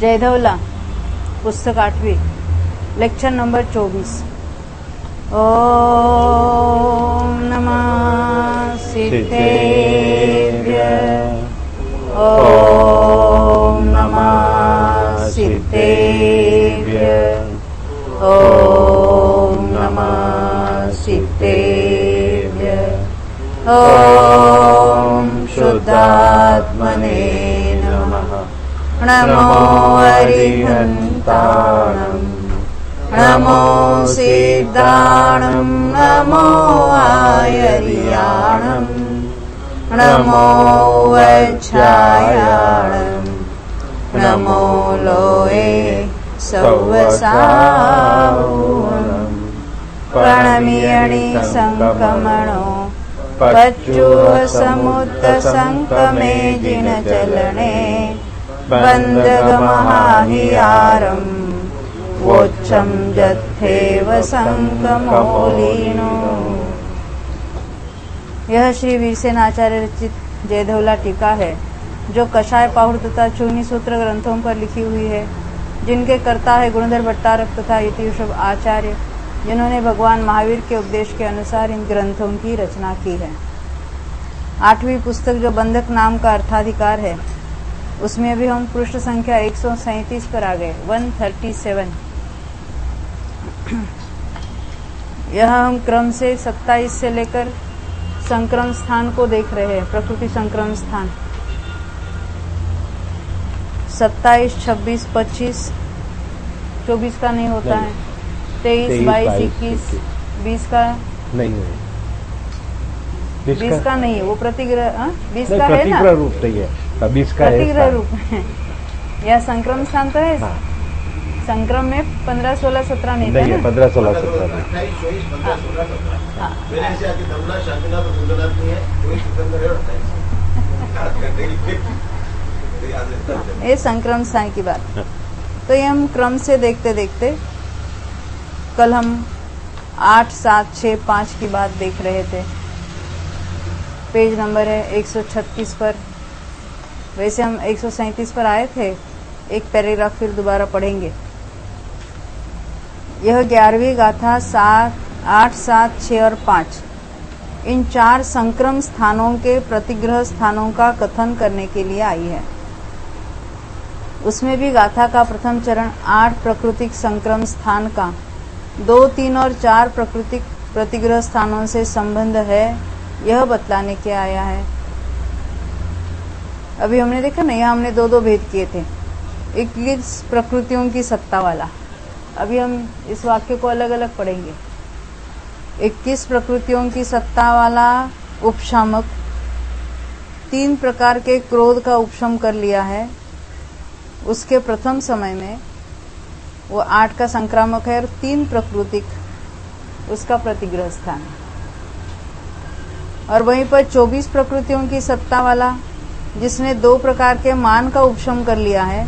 जयधवला, पुस्तक 8वीं, lecture number 24। ओम नमः सिद्धेभ्य, ओम नमः सिद्धेभ्य, ओम नमः सिद्धेभ्य, ओम शुद्धात्मने नमः। नमो अरिहन्ताणम्, नमो सिद्धाणम्, नमो आयर्याणम्, नमो वज्रायाणम्, नमो लोये सौवसावनम्। प्रणमियणि संकमणो पच्चुः समुद्र संकमे जिनचलने बन्धगमहाहियारम् वोच्छं जत्थेव संकमोलिनो। यह श्री वीरसेन आचार्य रचित जयधवला टीका है, जो कषाय पाहुर तथा चूनी सूत्र ग्रंथों पर लिखी हुई है, जिनके कर्ता है गुणधर भट्टारक तथा यतिवृषभ आचार्य, जिन्होंने भगवान महावीर के उपदेश के अनुसार इन ग्रंथों की रचना की है। 8वीं पुस्तक, जो बंधक नाम का अर्थाधिकार है, उसमें भी हम पृष्ठ संख्या 137 पर आ गए, 137। यह हम क्रम से 27 से लेकर संक्रम स्थान को देख रहे हैं। प्रकृति संक्रम स्थान 27, 26, 25, 24 का नहीं होता है, 23, 22, 21, 20 का नहीं है, 20 का नहीं है, वो प्रतिग्रह 20 का है ना, प्रतिग्रह रूप नहीं है, 20 का प्रतिग्रह रूप है। यह संक्रम स्थान तो है। हाँ। संक्रम में 15, 16, 17 नहीं था है, 15, 16, 17 ये संक्रम स्थान की बात। तो ये हम क्रम से देखते देखते कल हम 8, 7, 6, 5 की बात देख रहे थे। पेज नंबर है 136 पर। वैसे हम 137 पर आए थे, एक पैराग्राफ फिर दोबारा पढ़ेंगे। यह 11वीं गाथा 8, 7, 6 और 5 इन 4 संक्रम स्थानों के प्रतिग्रह स्थानों का कथन करने के लिए आई है। उसमें भी गाथा का प्रथम चरण 8 प्राकृतिक संक्रम स्थान का 2, 3 और 4 प्राकृतिक प्रतिग्रह स्थानों से संबंध है, यह बतलाने के आया है। अभी हमने देखा ना, यहाँ हमने 2 भेद किए थे। 21 प्रकृतियों की सत्ता वाला। अभी हम इस वाक्य को अलग अलग पढ़ेंगे। 21 प्रकृतियों की सत्ता वाला उपशामक 3 प्रकार के क्रोध का उपशम कर लिया है। उसके प्रथम समय में वो 8 का संक्रामक है और 3 प्राकृतिक उसका प्रतिग्रह स्थान है। और वहीं पर 24 प्रकृतियों की सत्ता वाला, जिसने 2 प्रकार के मान का उपशम कर लिया है,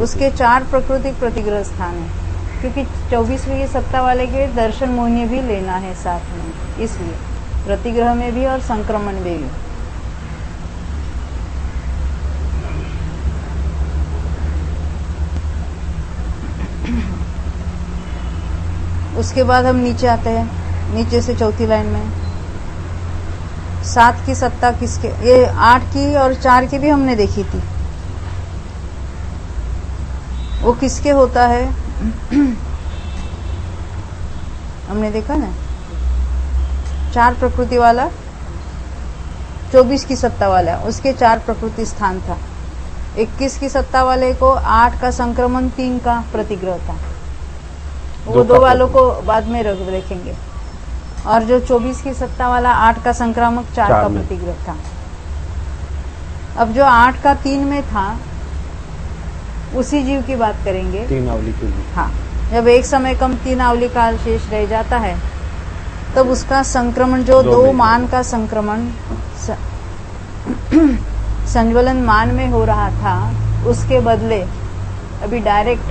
उसके 4 प्राकृतिक प्रतिग्रह स्थान है। क्योंकि 24वीं की सत्ता वाले के दर्शन मोहिनी भी लेना है साथ में, इसलिए प्रतिग्रह में भी और संक्रमण में भी। उसके बाद हम नीचे आते हैं, नीचे से चौथी लाइन में 7 की सत्ता किसके, ये 8 की और 4 की भी हमने देखी थी। वो किसके होता है हमने देखा ना, 4 प्रकृति वाला 24 की सत्ता वाला, उसके 4 प्रकृति स्थान था। 21 की सत्ता वाले को 8 का संक्रमण, 3 का प्रतिग्रह था। वो 2 वालों को बाद में देखेंगे। और जो 24 की सत्ता वाला 8 का संक्रामक, 4 का प्रतिग्रह था। अब जो 8 का 3 में था, उसी जीव की बात करेंगे। 3 आवली के लिए। हाँ, जब एक समय कम 3 आवली काल शेष रह जाता है, तब उसका संक्रमण जो 2 मान का संक्रमण संज्वलन मान में हो रहा था, उसके बदले अभी डायरेक्ट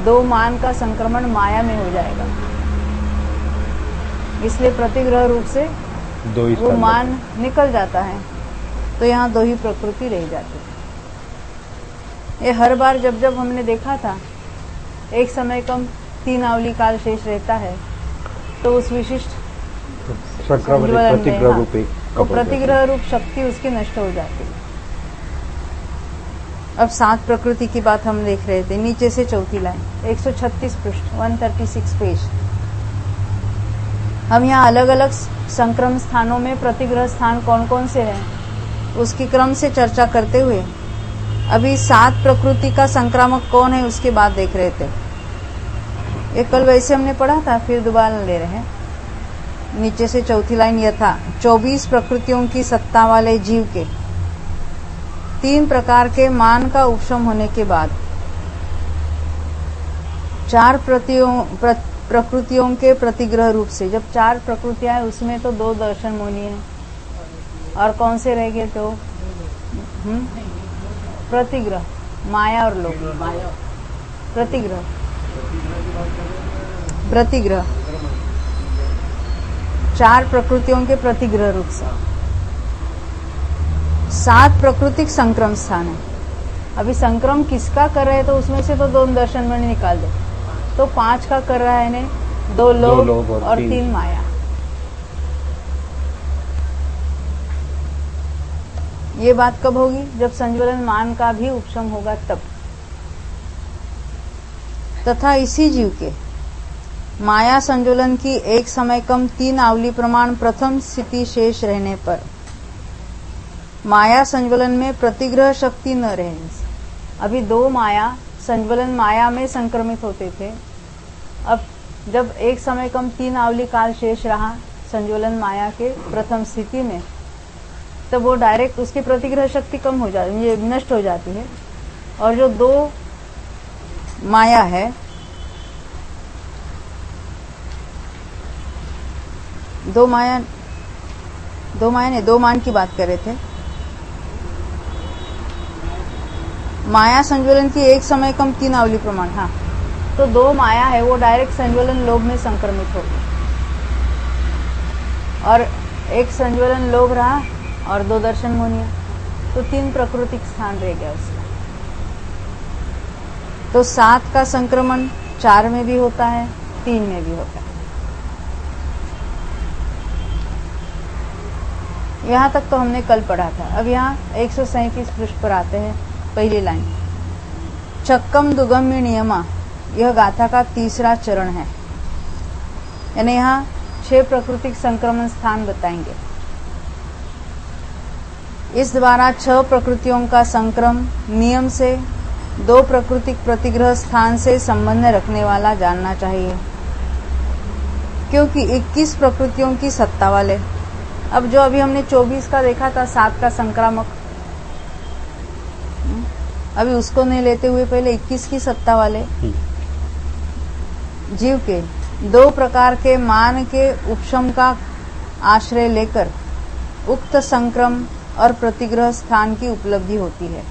2 मान का संक्रमण माया में हो जाएगा। इसलिए प्रतिग्रह रूप से वो मान निकल जाता है, तो यहाँ 2 ही प्रकृति रह जाती है। ये हर बार जब जब हमने देखा था एक समय कम 3 आवली काल शेष रहता है तो उस विशिष्ट संक्रमण संज्वलन में, प्रतिग्रह हाँ, रूपी वो प्रतिग्रह रूप शक्ति उसकी नष्ट हो जाती है। अब 7 प्रकृति की बात हम देख रहे थे, नीचे से चौथी लाइन 136 पृष्ठ 136 पेज। हम यहाँ अलग अलग संक्रमण स्थानों में प्रतिग्रह स्थान कौन कौन से हैं उसकी क्रम से चर्चा करते हुए अभी 7 प्रकृति का संक्रामक कौन है उसके बाद देख रहे थे। ये कल वैसे हमने पढ़ा था, फिर दोबारा ले रहे हैं। नीचे से चौथी लाइन यथा 24 प्रकृतियों की सत्ता वाले जीव के 3 प्रकार के मान का उपशम होने के बाद 4 प्रकृतियों के प्रतिग्रह रूप से, जब 4 प्रकृतियां हैं उसमें तो 2 दर्शन मोनी है और कौन से रह गए तो प्रतिग्रह, माया और लोक। प्रतिग्रह 4 प्रकृतियों के प्रतिग्रह रूप से 7 प्राकृतिक संक्रम स्थान है। अभी संक्रम किसका कर रहे हैं तो उसमें से तो 2 दर्शन में निकाल दो तो 5 का कर रहा है ने 2 लोक और 3 माया। ये बात कब होगी? जब संज्वलन मान का भी उपशम होगा तब। तथा इसी जीव के माया संज्वलन की एक समय कम 3 आवली प्रमाण प्रथम स्थिति शेष रहने पर माया संज्वलन में प्रतिग्रह शक्ति न रहने से, अभी 2 माया संज्वलन माया में संक्रमित होते थे। अब जब एक समय कम 3 आवली काल शेष रहा संज्वलन माया के प्रथम स्थिति में, तब वो डायरेक्ट उसकी प्रतिग्रह शक्ति कम हो जाती है, नष्ट हो जाती है। और जो 2 माया है, 2 मान की बात कर रहे थे। माया संज्वलन की एक समय कम 3 आवली प्रमाण, हाँ, तो 2 माया है वो डायरेक्ट संज्वलन लोभ में संक्रमित हो गई और एक संज्वलन लोभ रहा और 2 दर्शन मोनिया, तो 3 प्राकृतिक स्थान रह गया उसका। तो 7 का संक्रमण 4 में भी होता है, 3 में भी होता है। यहाँ तक तो हमने कल पढ़ा था। अब यहाँ 137 पृष्ठ पर आते हैं। पहली लाइन चक्कम दुगम्य नियमा, यह गाथा का 3रा चरण है। यानी यहाँ 6 प्राकृतिक संक्रमण स्थान बताएंगे। इस द्वारा 6 प्रकृतियों का संक्रम नियम से 2 प्राकृतिक प्रतिग्रह स्थान से संबंध रखने वाला जानना चाहिए, क्योंकि 21 प्रकृतियों की सत्ता वाले, अब जो अभी हमने 24 का देखा था 7 का संक्रामक, अभी उसको नहीं लेते हुए पहले 21 की सत्ता वाले जीव के 2 प्रकार के मान के उपशम का आश्रय लेकर उक्त संक्रम और प्रतिग्रह स्थान की उपलब्धि होती है।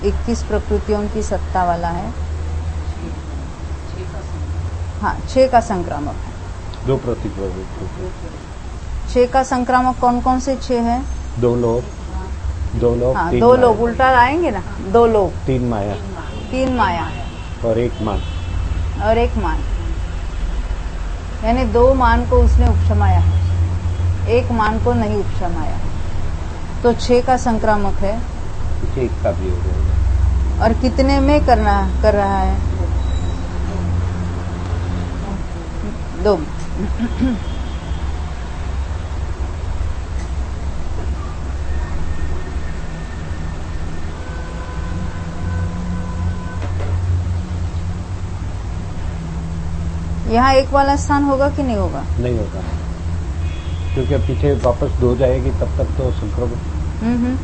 इक्कीस प्रकृतियों की सत्ता वाला है। हाँ, 6 का संक्रामक है। 2 प्रतिग्रह। 6 का संक्रामक कौन कौन से 6 है? 2 लोग, हाँ, 2 लोग उल्टा आएंगे ना, 2 लोग, 3 माया, 3 माया और 1 मान, और 1 मान, यानी 2 मान को उसने उपशमाया है, 1 मान को नहीं उपशमाया। तो 6 का संक्रामक है। 1 का भी हो जाएगा। और कितने में कर रहा है? 2। यहाँ 1 वाला स्थान होगा कि नहीं होगा? नहीं होगा, क्योंकि अब पीछे वापस 2 जाएगी तब तक तो संक्रमण।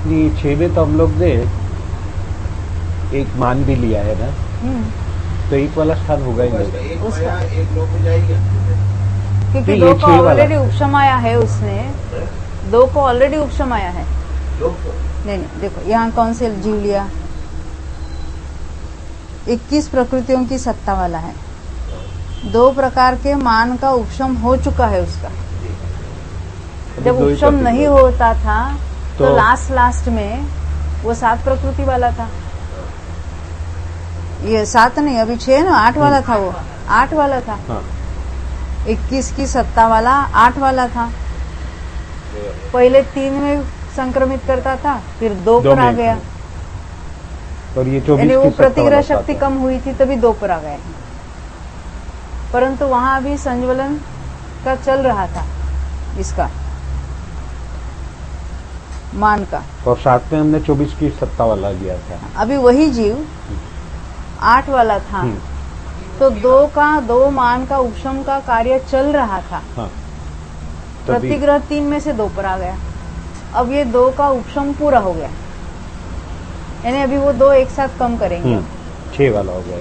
ये 6 में तो हम लोग ने 1 मान भी लिया है ना, तो 1 वाला स्थान होगा ही नहीं उसका, एक लोग हो जाएगा क्योंकि 2 को ऑलरेडी उपशमाया है उसने, 2 को ऑलरेडी उपशमाया है। लोग नहीं, देखो यहाँ कौन से जीव लिया? 21 प्रकृतियों की सत्ता वाला है। 2 प्रकार के मान का उपशम हो चुका है उसका। जब उपशम नहीं होता था तो लास्ट में वो 7 प्रकृति वाला था। ये 7 नहीं, अभी 6 ना, 8 वाला था, वो 8 वाला था। 21 की सत्ता वाला 8 वाला था। पहले 3 में संक्रमित करता था, फिर 2 पर आ गया। और ये 24 यानी वो की सत्ता प्रतिग्रह वाला शक्ति था। कम हुई थी तभी 2 पर आ गए। परंतु वहां भी संज्वलन का चल रहा था, इसका मान का। और साथ में हमने 24 की सत्ता वाला लिया था। अभी वही जीव 8 वाला था, तो 2 मान का उपशम का कार्य चल रहा था। हाँ, प्रतिग्रह 3 में से 2 पर आ गया। अब ये 2 का उपशम पूरा हो गया, यानी अभी वो 2 एक साथ कम करेंगे। 6 वाला हो गया।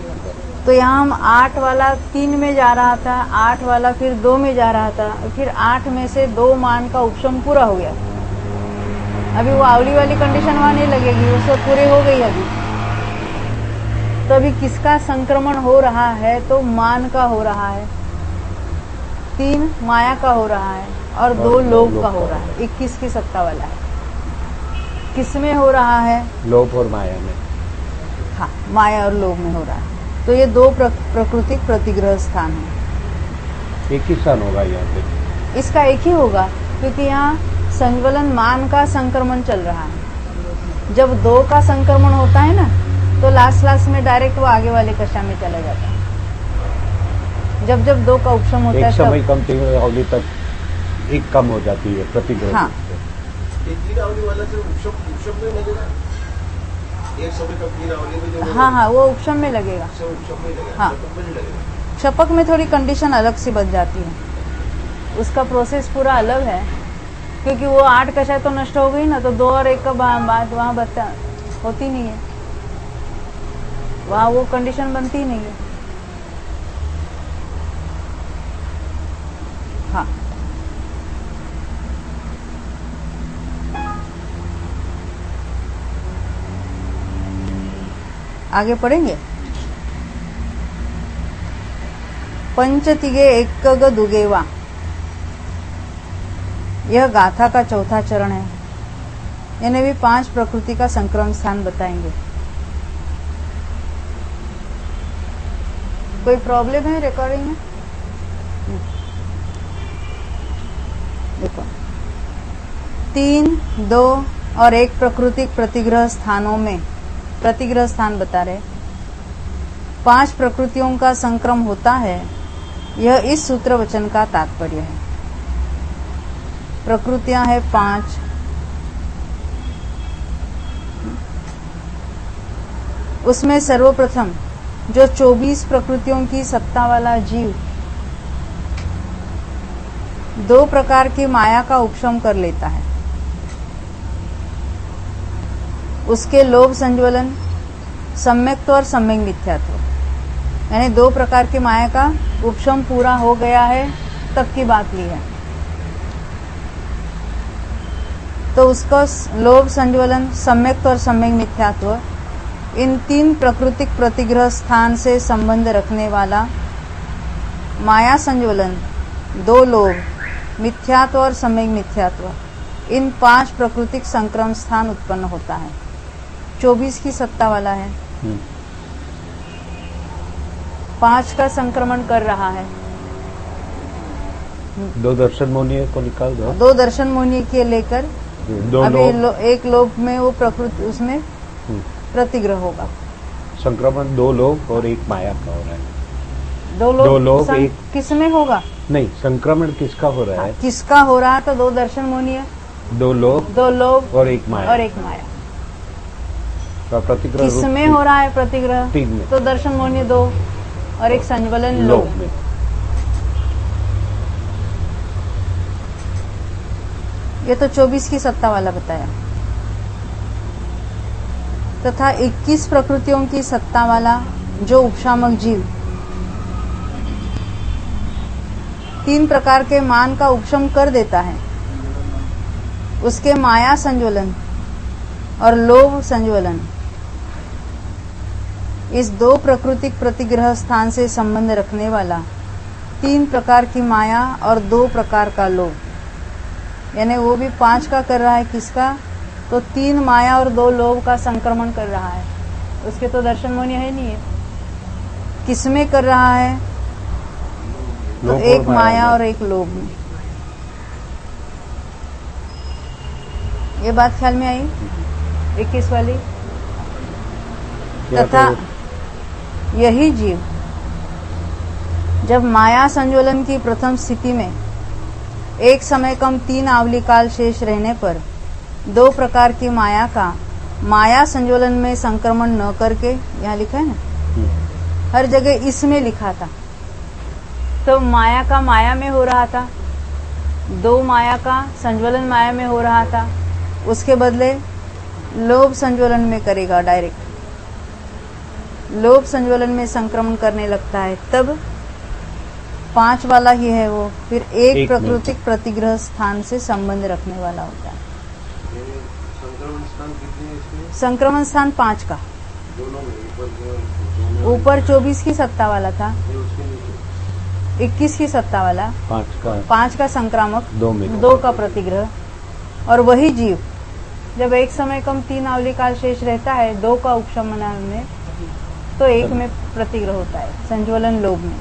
तो यहाँ हम 8 वाला 3 में जा रहा था, 8 वाला फिर 2 में जा रहा था, फिर 8 में से 2 मान का उपशम पूरा हो गया। अभी वो आवली वाली कंडीशन वहां नहीं लगेगी, वो सब पूरे हो गई अभी। तो अभी किसका संक्रमण हो रहा है? तो मान का हो रहा है, 3 माया का हो रहा है और 2 लोभ का हो रहा है। 21 की सत्ता वाला है। किसमें हो रहा है? लोभ और माया में। हाँ, माया और लोभ में हो रहा है। तो ये 2 प्रकृतिक प्रतिग्रह स्थान है। एक ही स्थान होगा यहाँ पे। इसका एक ही होगा, क्योंकि यहाँ संज्वलन मान का संक्रमण चल रहा है। जब 2 का संक्रमण होता है ना, तो लास्ट में डायरेक्ट वो आगे वाले कक्षा में चला जाता है। जब 2 का उपशम होता है, एक समय कम 3 अवधि तक एक कम हो जाती है प्रतिग्रह। हाँ, हाँ, वो उपशम में लगेगा। हाँ, क्षपक में थोड़ी कंडीशन अलग सी बन जाती है, उसका प्रोसेस पूरा अलग है, क्योंकि वो 8 कक्षा तो नष्ट हो गई ना, तो 2 और 1 का बात वहाँ बता होती नहीं है, वहाँ वो कंडीशन बनती नहीं है। हाँ, आगे पढ़ेंगे। पंचतिगे एकग दुगेवा, यह गाथा का चौथा चरण है। इन्हें भी 5 प्रकृति का संक्रमण स्थान बताएंगे। कोई प्रॉब्लम है रिकॉर्डिंग में? देखो, 3, 2 और 1 प्रकृतिक प्रतिग्रह स्थानों में प्रतिग्रह स्थान बता रहे 5 प्रकृतियों का संक्रम होता है। यह इस सूत्र वचन का तात्पर्य है। प्रकृतियां हैं 5। उसमें सर्वप्रथम जो 24 प्रकृतियों की सत्ता वाला जीव 2 प्रकार की माया का उपशम कर लेता है। उसके लोभ संज्वलन, सम्यक्त्व और सम्यक मिथ्यात्व, यानी 2 प्रकार की माया का उपशम पूरा हो गया है, तब की बात ली है। तो उसका लोभ संज्वलन, सम्यक्त्व और सम्यक मिथ्यात्व, इन 3 प्राकृतिक प्रतिग्रह स्थान से संबंध रखने वाला माया संज्वलन, 2 लोभ, मिथ्यात्व और सम्यक मिथ्यात्व, इन 5 प्राकृतिक संक्रमण स्थान उत्पन्न होता है। 24 की सत्ता वाला है, 5 का संक्रमण कर रहा है। 2 दर्शन मोनिय को निकाल दो। 2 दर्शन मोनिय के लेकर अभी एक लोभ में वो प्रकृति उसमें प्रतिग्रह होगा। संक्रमण 2 लोभ और 1 माया का हो रहा है। 2 लोभ एक किस में होगा? नहीं, संक्रमण किसका हो रहा है? किसका हो रहा है? तो 2 दर्शन मोनिय, 2 लोभ और 1 माया। तो प्रतिग्रह किस में हो रहा है प्रतिग्रह? 3 में। तो दर्शन मोनिय 2 और 1 संज्वलन लोभ में। ये तो 24 की सत्ता वाला बताया। तथा 21 प्रकृतियों की सत्ता वाला जो उपशामक जीव 3 प्रकार के मान का उपशम कर देता है, उसके माया संज्वलन और लोभ संज्वलन, इस दो प्राकृतिक प्रतिग्रह स्थान से संबंध रखने वाला 3 प्रकार की माया और 2 प्रकार का लोभ, यानी वो भी 5 का कर रहा है। किसका? तो 3 माया और 2 लोभ का संक्रमण कर रहा है। उसके तो दर्शन मोनी है नहीं है। किसमें कर रहा है? तो एक माया और एक लोभ में। ये बात ख्याल में आई? 21 वाली। तथा यही जीव जब माया संज्वलन की प्रथम स्थिति में एक समय कम 3 आवली काल शेष रहने पर 2 प्रकार की माया का माया संज्वलन में संक्रमण न करके, यहाँ लिखा है ना, हर जगह इसमें लिखा था, तो माया का माया में हो रहा था, 2 माया का संज्वलन माया में हो रहा था। उसके बदले लोभ संज्वलन में करेगा, डायरेक्ट लोभ संज्वलन में संक्रमण करने लगता है, तब 5 वाला ही है वो, फिर एक प्राकृतिक प्रतिग्रह स्थान से संबंध रखने वाला होता है। संक्रमण स्थान कितने हैं इसमें? संक्रमण स्थान 5 का, दोनों में ऊपर 24 की सत्ता वाला था, उसके नीचे 21 की सत्ता वाला, 5 का संक्रामक, 2 2 का प्रतिग्रह। और वही जीव जब एक समय कम 3 आवली काल शेष रहता है 2 का उपशमन में, तो 1 में प्रतिग्रह होता है, संज्वलन लोभ में।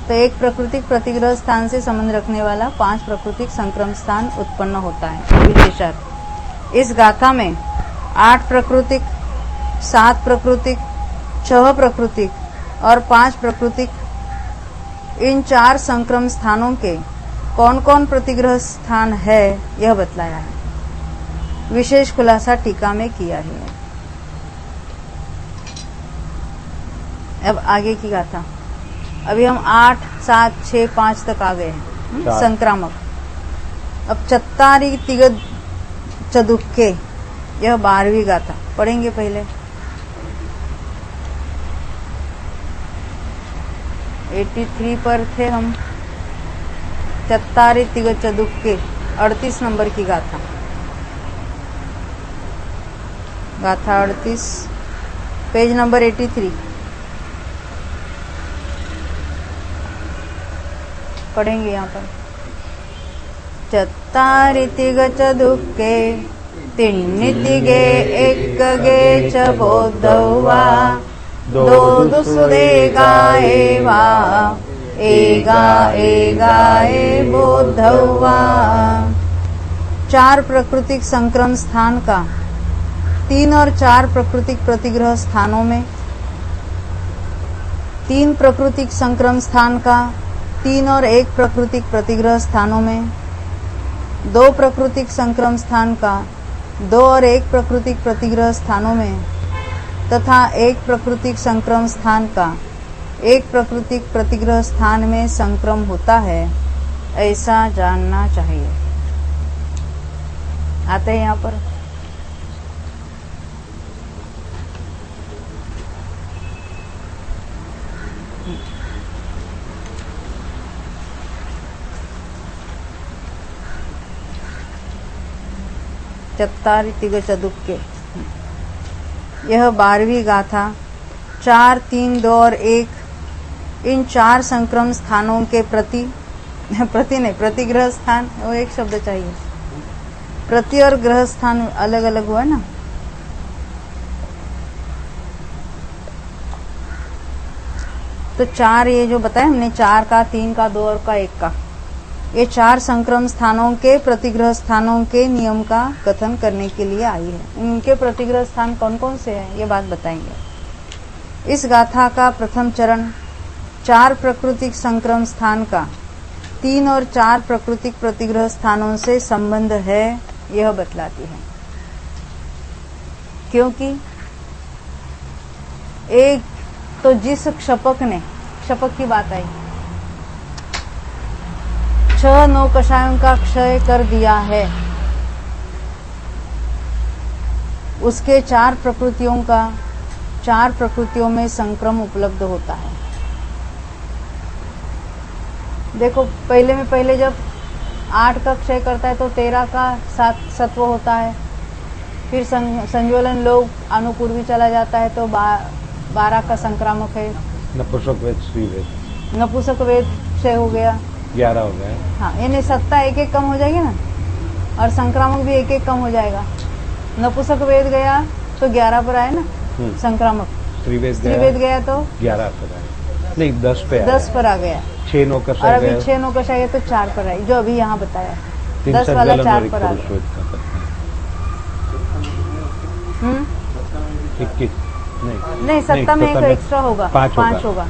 तो एक प्राकृतिक प्रतिग्रह स्थान से संबंध रखने वाला 5 प्राकृतिक संक्रम स्थान उत्पन्न होता है। विशेषार्थ इस गाथा में 8 प्राकृतिक, 7 प्राकृतिक, 6 प्राकृतिक और 5 प्राकृतिक, इन 4 संक्रम स्थानों के कौन कौन प्रतिग्रह स्थान है यह बतलाया है। विशेष खुलासा टीका में किया है। अब आगे की गाथा। अभी हम 8, 7, 6, 5 तक आ गए हैं संक्रामक। अब चत्तारी तिगद चदुक्के, यह 12वीं गाथा पढ़ेंगे। पहले 83 पर थे हम। चत्तारी तिगद चदुक्के 38 नंबर की गाथा, गाथा 38, पेज नंबर 83 पढ़ेंगे यहाँ पर। चत्तारि तिग चदुक्के तिन्नितिगे एकगे च बोद्धवा दोदुसुदेगा एवा एगा एगाए बोद्धवा। 4 प्राकृतिक संक्रम स्थान का 3 और 4 प्राकृतिक प्रतिग्रह स्थानों में, 3 प्राकृतिक संक्रम स्थान का 3 और 1 प्राकृतिक प्रतिग्रह स्थानों में, 2 प्राकृतिक संक्रम स्थान का 2 और 1 प्राकृतिक प्रतिग्रह स्थानों में, तथा 1 प्राकृतिक संक्रम स्थान का 1 प्राकृतिक प्रतिग्रह स्थान में संक्रम होता है, ऐसा जानना चाहिए। आते हैं यहाँ पर। चत्तारि तिग चदुक्के, यह 12वीं गाथा। 4, 3, 2 और 1 इन 4 संक्रम स्थानों के प्रतिग्रह स्थान, वो एक शब्द चाहिए। प्रति और ग्रह स्थान अलग अलग हुआ ना। तो 4 ये जो बताया हमने, 4 का, 3 का, 2 और का 1 का, ये 4 संक्रम स्थानों के प्रतिग्रह स्थानों के नियम का कथन करने के लिए आई है। उनके प्रतिग्रह स्थान कौन कौन से हैं ये बात बताएंगे। इस गाथा का प्रथम चरण 4 प्राकृतिक संक्रम स्थान का 3 और 4 प्राकृतिक प्रतिग्रह स्थानों से संबंध है, यह बतलाती है। क्योंकि एक तो जिस क्षपक की बात आई, 6 9 कषायों का क्षय कर दिया है, उसके 4 प्रकृतियों का 4 प्रकृतियों में संक्रम उपलब्ध होता है। देखो पहले जब 8 का क्षय करता है तो 13 का सत्व होता है। फिर संज्वलन लोभ अनुपूर्वी चला जाता है तो 12 का संक्रामक है। नपुंसक वेद, स्त्री वेद, नपुंसक वेद क्षय हो गया, 11 हो गया। हाँ, यानी सत्ता एक एक कम हो जाएगी ना, और संक्रामक भी एक एक कम हो जाएगा। नपुंसक वेद गया तो 11 पर आए ना संक्रामक। स्त्री वेद गया तो 11 पर आया, नहीं 10 पे आया, 10 पर आ गया। 6 नौकस और अभी 6 नौकश आएगा तो 4 पर आई, जो अभी यहाँ बताया 10 वाला 4 पर आ गया। 21 नहीं, सत्ता में एक एक्स्ट्रा होगा, 5 होगा,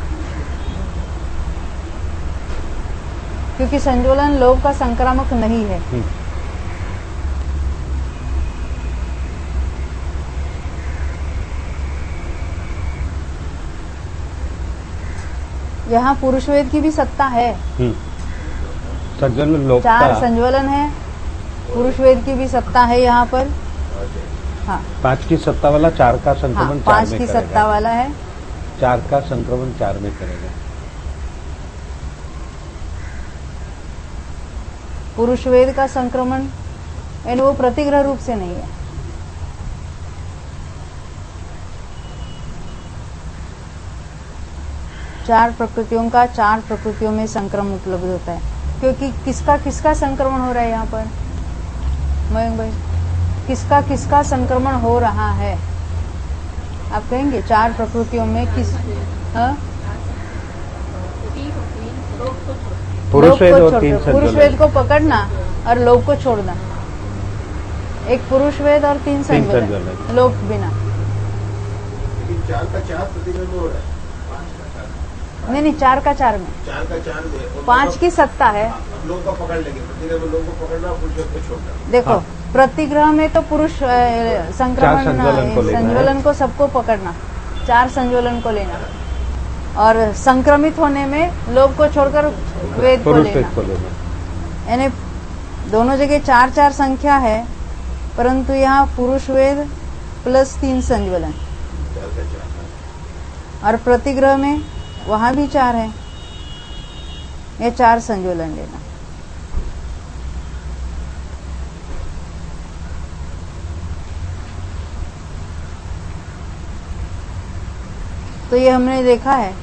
क्योंकि संज्वलन लोभ का संक्रामक नहीं है। यहाँ पुरुष वेद की भी सत्ता है। संज्वलन लोभ 4 संज्वलन है, पुरुष वेद की भी सत्ता है यहाँ पर। हाँ, 5 की सत्ता वाला 4 का संक्रमण 5 की सत्ता वाला है, 4 का संक्रमण 4 में करेगा। पुरुष वेद का संक्रमण यानी वो प्रतिग्रह रूप से नहीं है। चार प्रकृतियों का 4 प्रकृतियों में संक्रमण उपलब्ध होता है। क्योंकि किसका किसका संक्रमण हो रहा है यहाँ पर मयंक भाई, किसका संक्रमण हो रहा है आप कहेंगे? 4 प्रकृतियों में किस पुरुष वेद और 3 संज्वलन। पुरुष वेद को पकड़ना और लोभ को छोड़ना। एक पुरुष वेद और 3 संज्वलन, लोभ बिना। 4 का 4 प्रतिग्रह में हो रहा है, नहीं 4 का 4 में, 4 का 4 में 5 की सत्ता है। लोग को पकड़ लेंगे, प्रतिग्रह में लोग को पकड़ना, पुरुष को छोड़ना। देखो हाँ। प्रतिग्रह में तो पुरुष संक्रमण संज्वलन को सबको पकड़ना, 4 संज्वलन को लेना, और संक्रमित होने में लोभ को छोड़कर वेद को लेना। यानी दोनों जगह 4-4 संख्या है, परंतु यहाँ पुरुष वेद प्लस 3 संज्वलन, और प्रतिग्रह में वहां भी 4 है, ये 4 संज्वलन लेना। तो ये हमने देखा है,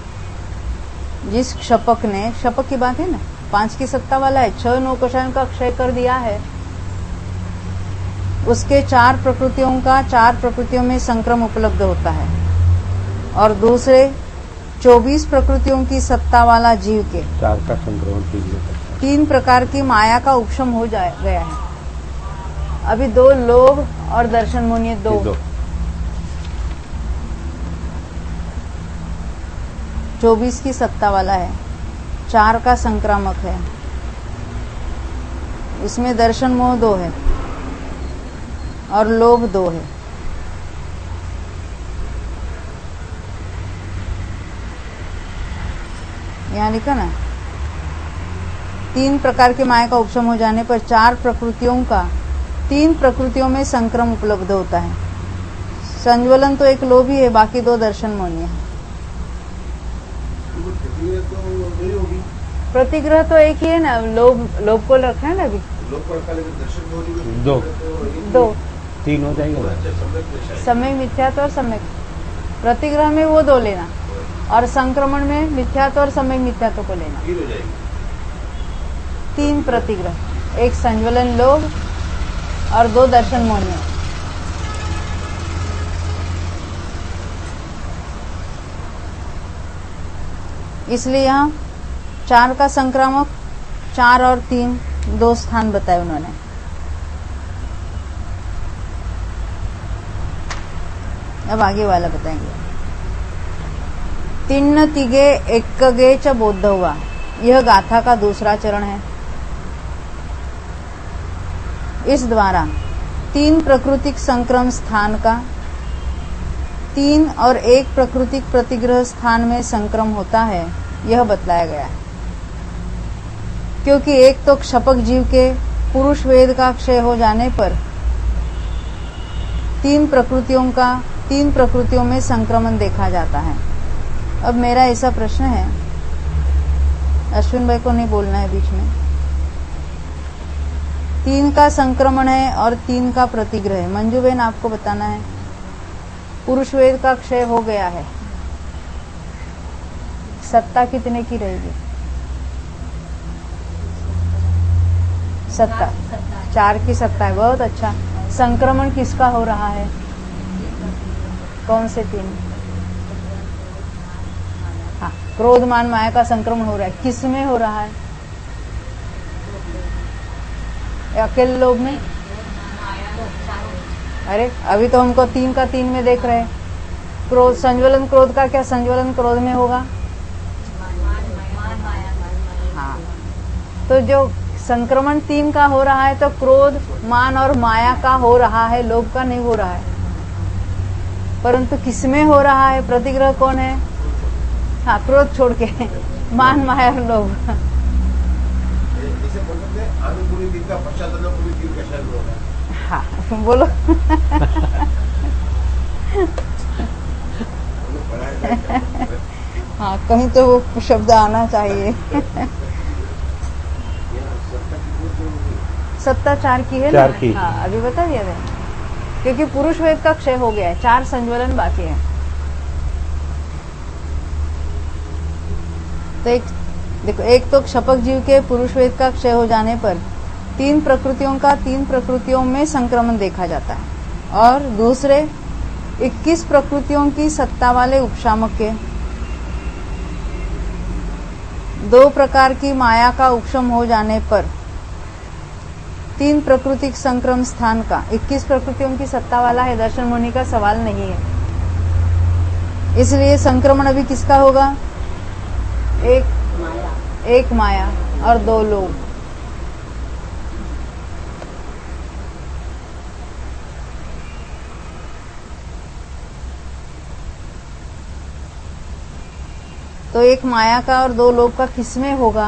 जिस क्षपक ने, क्षपक की बात है ना, 5 की सत्ता वाला है, 6 नौकशाओं का क्षय कर दिया है, उसके 4 प्रकृतियों का 4 प्रकृतियों में संक्रम उपलब्ध होता है, और दूसरे 24 प्रकृतियों की सत्ता वाला जीव के 4 का संक्रमण 3 प्रकार की माया का उपशम हो गया है। अभी 2 लोभ और दर्शन मोनिय 2। 24 की सत्ता वाला है, 4 का संक्रामक है, इसमें दर्शन मोह 2 है और लोभ 2 है। यहाँ लिखा ना, 3 प्रकार के माया का उपशम हो जाने पर 4 प्रकृतियों का 3 प्रकृतियों में संक्रम उपलब्ध होता है। संज्वलन तो एक लोभी है, बाकी 2 दर्शन मोनिय है। प्रतिग्रह तो एक ही है ना, लोभ को रखा है ना अभी, लोग को रखा, लेकिन दर्शन मोह 2 3 हो जाएगा। समय मिथ्यात्व और सम्यक, प्रतिग्रह में वो 2 लेना, और संक्रमण में मिथ्यात्व और समय मिथ्यात्व को लेना। 3 प्रतिग्रह, एक संज्वलन लोभ और 2 दर्शन मोनिय। इसलिए यहाँ 4 का संक्रामक, 4 और 3 2 स्थान बताए उन्होंने। अब आगे वाला बताएंगे। तिन्न तिगे एकगे च बोद्धवा, यह गाथा का दूसरा चरण है। इस द्वारा 3 प्राकृतिक संक्रम स्थान का 3 और 1 प्राकृतिक प्रतिग्रह स्थान में संक्रम होता है, यह बतलाया गया है। क्योंकि एक तो क्षपक जीव के पुरुष वेद का क्षय हो जाने पर 3 प्रकृतियों में संक्रमण देखा जाता है। अब मेरा ऐसा प्रश्न है, अश्विन भाई को नहीं बोलना है बीच में, 3 का संक्रमण है और 3 का प्रतिग्रह है। मंजू बहन आपको बताना है। पुरुष वेद का क्षय हो गया है, सत्ता कितने की रहेगी? सत्ता 4 की सत्ता है, बहुत अच्छा। संक्रमण किसका हो रहा है? कौन से 3? हाँ, क्रोध मान माया का संक्रमण हो रहा है। किस में हो रहा है? अकेले लोभ में? अरे अभी तो हमको 3 का 3 में देख रहे हैं। क्रोध संज्वलन क्रोध का क्या संज्वलन क्रोध में होगा? हाँ, तो जो संक्रमण 3 का हो रहा है तो क्रोध मान और माया का हो रहा है, लोभ का नहीं हो रहा है। परंतु किसमें हो रहा है? प्रतिग्रह कौन है? हाँ, क्रोध छोड़ के मान माया और लोभ। जैसे बोल सकते हैं अनुकूली दिन का पश्चात अनुकूली दिन का शायद होगा। हाँ बोलो। हाँ, कहीं तो वो शब्द आना चाहिए। सत्ता 4 की है 4 ना? की। हाँ, अभी बता दिया था। क्योंकि पुरुष वेद का क्षय हो गया है, 4 संज्वलन बाकी है। तो एक तो क्षपक जीव के पुरुष वेद का क्षय हो जाने पर 3 प्रकृतियों का 3 प्रकृतियों में संक्रमण देखा जाता है। और दूसरे 21 प्रकृतियों की सत्ता वाले उपशामक के 2 प्रकार की माया का उपशम हो जाने पर 3 प्रकृतिक संक्रम स्थान का 21 प्रकृतियों की सत्ता वाला है। दर्शन मुनि का सवाल नहीं है, इसलिए संक्रमण अभी किसका होगा? एक माया और 2 लोग। तो एक माया का और 2 लोभ का किसमें होगा?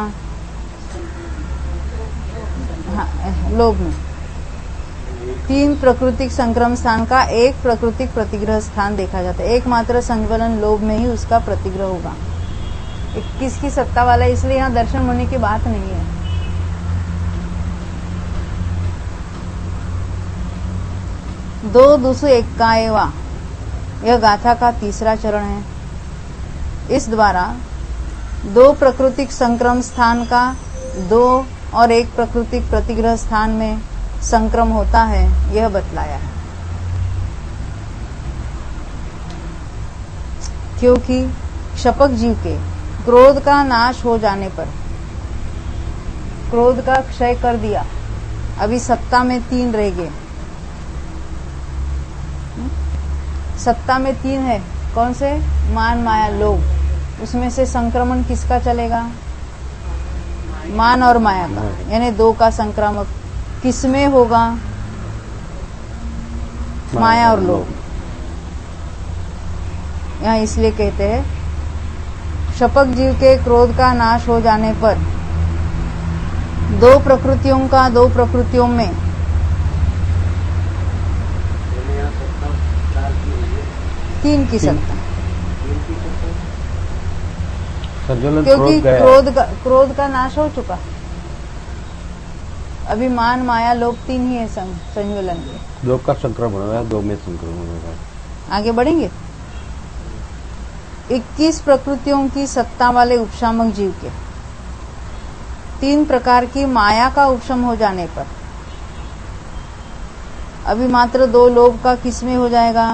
हाँ, लोभ में। 3 प्रकृतिक संक्रम स्थान का 1 प्रकृतिक प्रतिग्रह स्थान देखा जाता है। एकमात्र संज्वलन लोभ में ही उसका प्रतिग्रह होगा। 21 की सत्ता वाला, इसलिए यहाँ दर्शन मुनि की बात नहीं है। दो दुसु एकाएवा यह गाथा का तीसरा चरण है। इस द्वारा 2 प्रकृतिक संक्रम स्थान का 2 और 1 प्रकृतिक प्रतिग्रह स्थान में संक्रम होता है, यह बतलाया है। क्योंकि क्षपक जीव के क्रोध का नाश हो जाने पर, क्रोध का क्षय कर दिया, अभी सत्ता में 3 रह गए। सत्ता में 3 है, कौन से? मान माया लोभ। उसमें से संक्रमण किसका चलेगा? मान और माया का, यानी 2 का संक्रामक किसमें होगा? माया और लोभ। यहाँ इसलिए कहते हैं क्षपक जीव के क्रोध का नाश हो जाने पर 2 प्रकृतियों का 2 प्रकृतियों में 3 की सत्ता, क्योंकि क्रोध का नाश हो चुका। अभी मान माया लोभ 3 ही है संज्वलन के। 2 का संक्रमण होगा, 2 में संक्रमण होगा। आगे बढ़ेंगे। 21 प्रकृतियों की सत्ता वाले उपशामक जीव के 3 प्रकार की माया का उपशम हो जाने पर अभी मात्र 2 लोभ का किसमें हो जाएगा?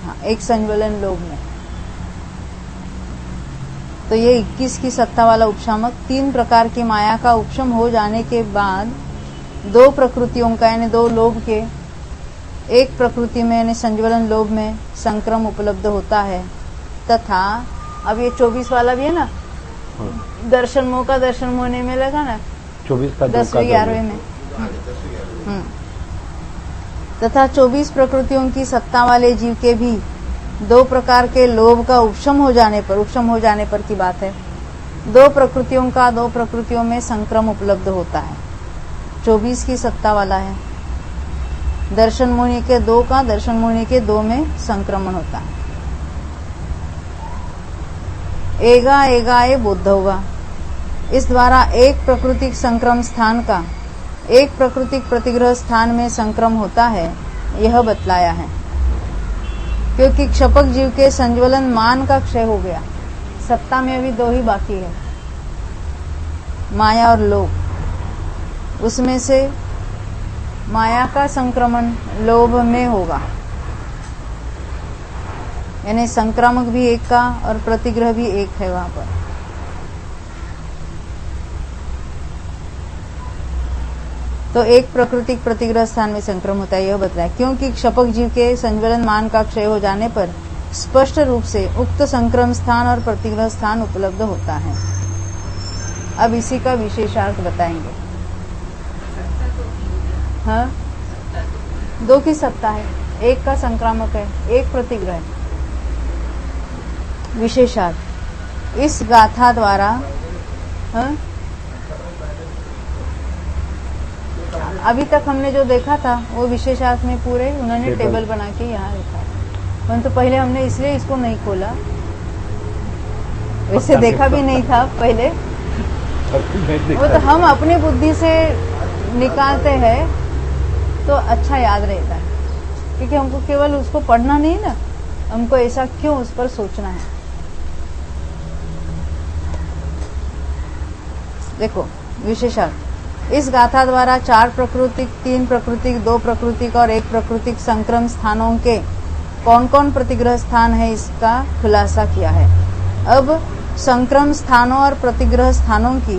हाँ, 1 संज्वलन लोभ में। तो ये 21 की सत्ता वाला उपशामक 3 प्रकार की माया का उपशम हो जाने के बाद 2 प्रकृतियों का यानी 2 लोभ के 1 प्रकृति में यानी संज्वलन लोभ में संक्रम उपलब्ध होता है। तथा अब ये 24 वाला भी है ना, दर्शन मोह का दर्शन मोहने में लगा ना, 24 का 10वें 11वें में। तथा 24 प्रकृतियों की सत्ता वाले जीव के भी 2 प्रकार के लोभ का उपशम हो जाने पर की बात है, 2 प्रकृतियों का 2 प्रकृतियों में संक्रम उपलब्ध होता है। 24 की सत्ता वाला है, दर्शन मुनि के 2 का दर्शन मुनि के 2 में संक्रमण होता है। एगा एगा ये बुद्ध होगा, इस द्वारा एक प्राकृतिक संक्रम स्थान का एक प्राकृतिक प्रतिग्रह स्थान में संक्रम होता है, यह बतलाया है। क्योंकि क्षपक जीव के संज्वलन मान का क्षय हो गया। सत्ता में अभी दो ही बाकी है, माया और लोभ। उसमें से माया का संक्रमण लोभ में होगा, यानी संक्रामक भी एक का और प्रतिग्रह भी एक है वहां पर। तो एक प्राकृतिक प्रतिग्रह स्थान में संक्रम होता है, यह बताया। क्योंकि क्षपक जीव के संज्वलन मान का क्षय हो जाने पर स्पष्ट रूप से उक्त संक्रम स्थान और प्रतिग्रह स्थान उपलब्ध होता है। अब इसी का विशेषार्थ बताएंगे। हाँ, दो की सत्ता है, एक का संक्रामक है, एक प्रतिग्रह है। विशेषार्थ इस गाथा द्वारा, हाँ, अभी तक हमने जो देखा था वो विशेषार्थ में पूरे उन्होंने टेबल बना के यहाँ लिखा। परंतु पहले हमने इसलिए इसको नहीं खोला, वैसे देखा भी नहीं था पहले, वो तो हम अपनी बुद्धि से निकालते हैं तो अच्छा याद रहता है, क्योंकि हमको केवल उसको पढ़ना नहीं ना, हमको ऐसा क्यों उस पर सोचना है। देखो विशेषार्थ इस गाथा द्वारा 4 प्राकृतिक, 3 प्राकृतिक, 2 प्राकृतिक और 1 प्राकृतिक संक्रम स्थानों के कौन कौन प्रतिग्रह स्थान है इसका खुलासा किया है। अब संक्रम स्थानों और प्रतिग्रह स्थानों की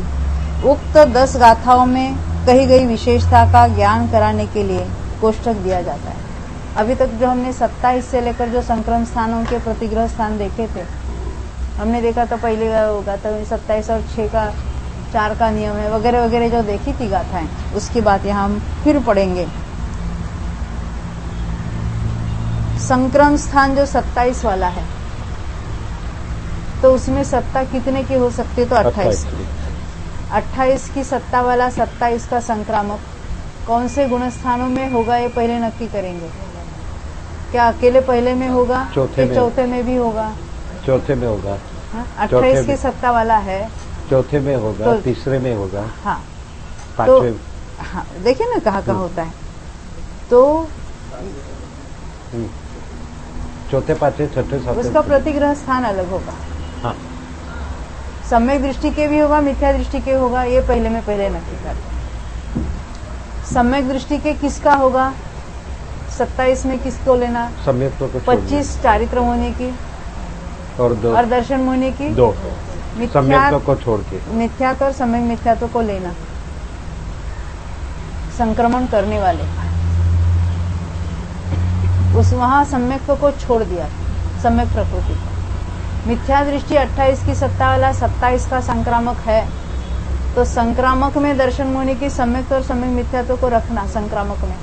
उक्त 10 गाथाओं में कही गई विशेषता का ज्ञान कराने के लिए कोष्ठक दिया जाता है। अभी तक जो हमने 27 से लेकर जो संक्रम स्थानों के प्रतिग्रह स्थान देखे थे, हमने देखा था पहले गाथा 27 और 6 का 4 का नियम है वगैरह वगैरह जो देखी थी गाथाएं, उसकी बात यहाँ हम फिर पढ़ेंगे। संक्रम स्थान जो 27 वाला है, तो उसमें सत्ता कितने की हो सकती है? तो 28 की। 28 की सत्ता वाला 27 का संक्रामक कौन से गुण स्थानों में होगा, ये पहले नक्की करेंगे। क्या अकेले पहले में होगा, चौथे में भी होगा? चौथे में होगा। 28 की सत्ता वाला है, चौथे में होगा, तो तीसरे में होगा, हाँ, पांचवे। तो हाँ, देखिए ना कहाँ होता है। तो चौथे, पांचवे, छठे, सातवें उसका प्रतिग्रह स्थान अलग होगा। हाँ, सम्यक दृष्टि के भी होगा, मिथ्या दृष्टि के होगा, ये पहले नक्की करते हैं। सम्यक दृष्टि के किसका होगा? 27 में किसको लेना? सम्यक को 25 चारित्र होने की और 2 और दर्शन होने की 2 सम्यक को छोड़ के मिथ्यात्व और सम्यक मिथ्यात्व को लेना, संक्रमण करने वाले उस वहां सम्यक को छोड़ दिया, सम्यक प्रकृति को। मिथ्या दृष्टि 28 की सत्ता वाला 27 का संक्रामक है, तो संक्रामक में दर्शन होने की सम्यक और सम्यक मिथ्यात्व को रखना संक्रामक में,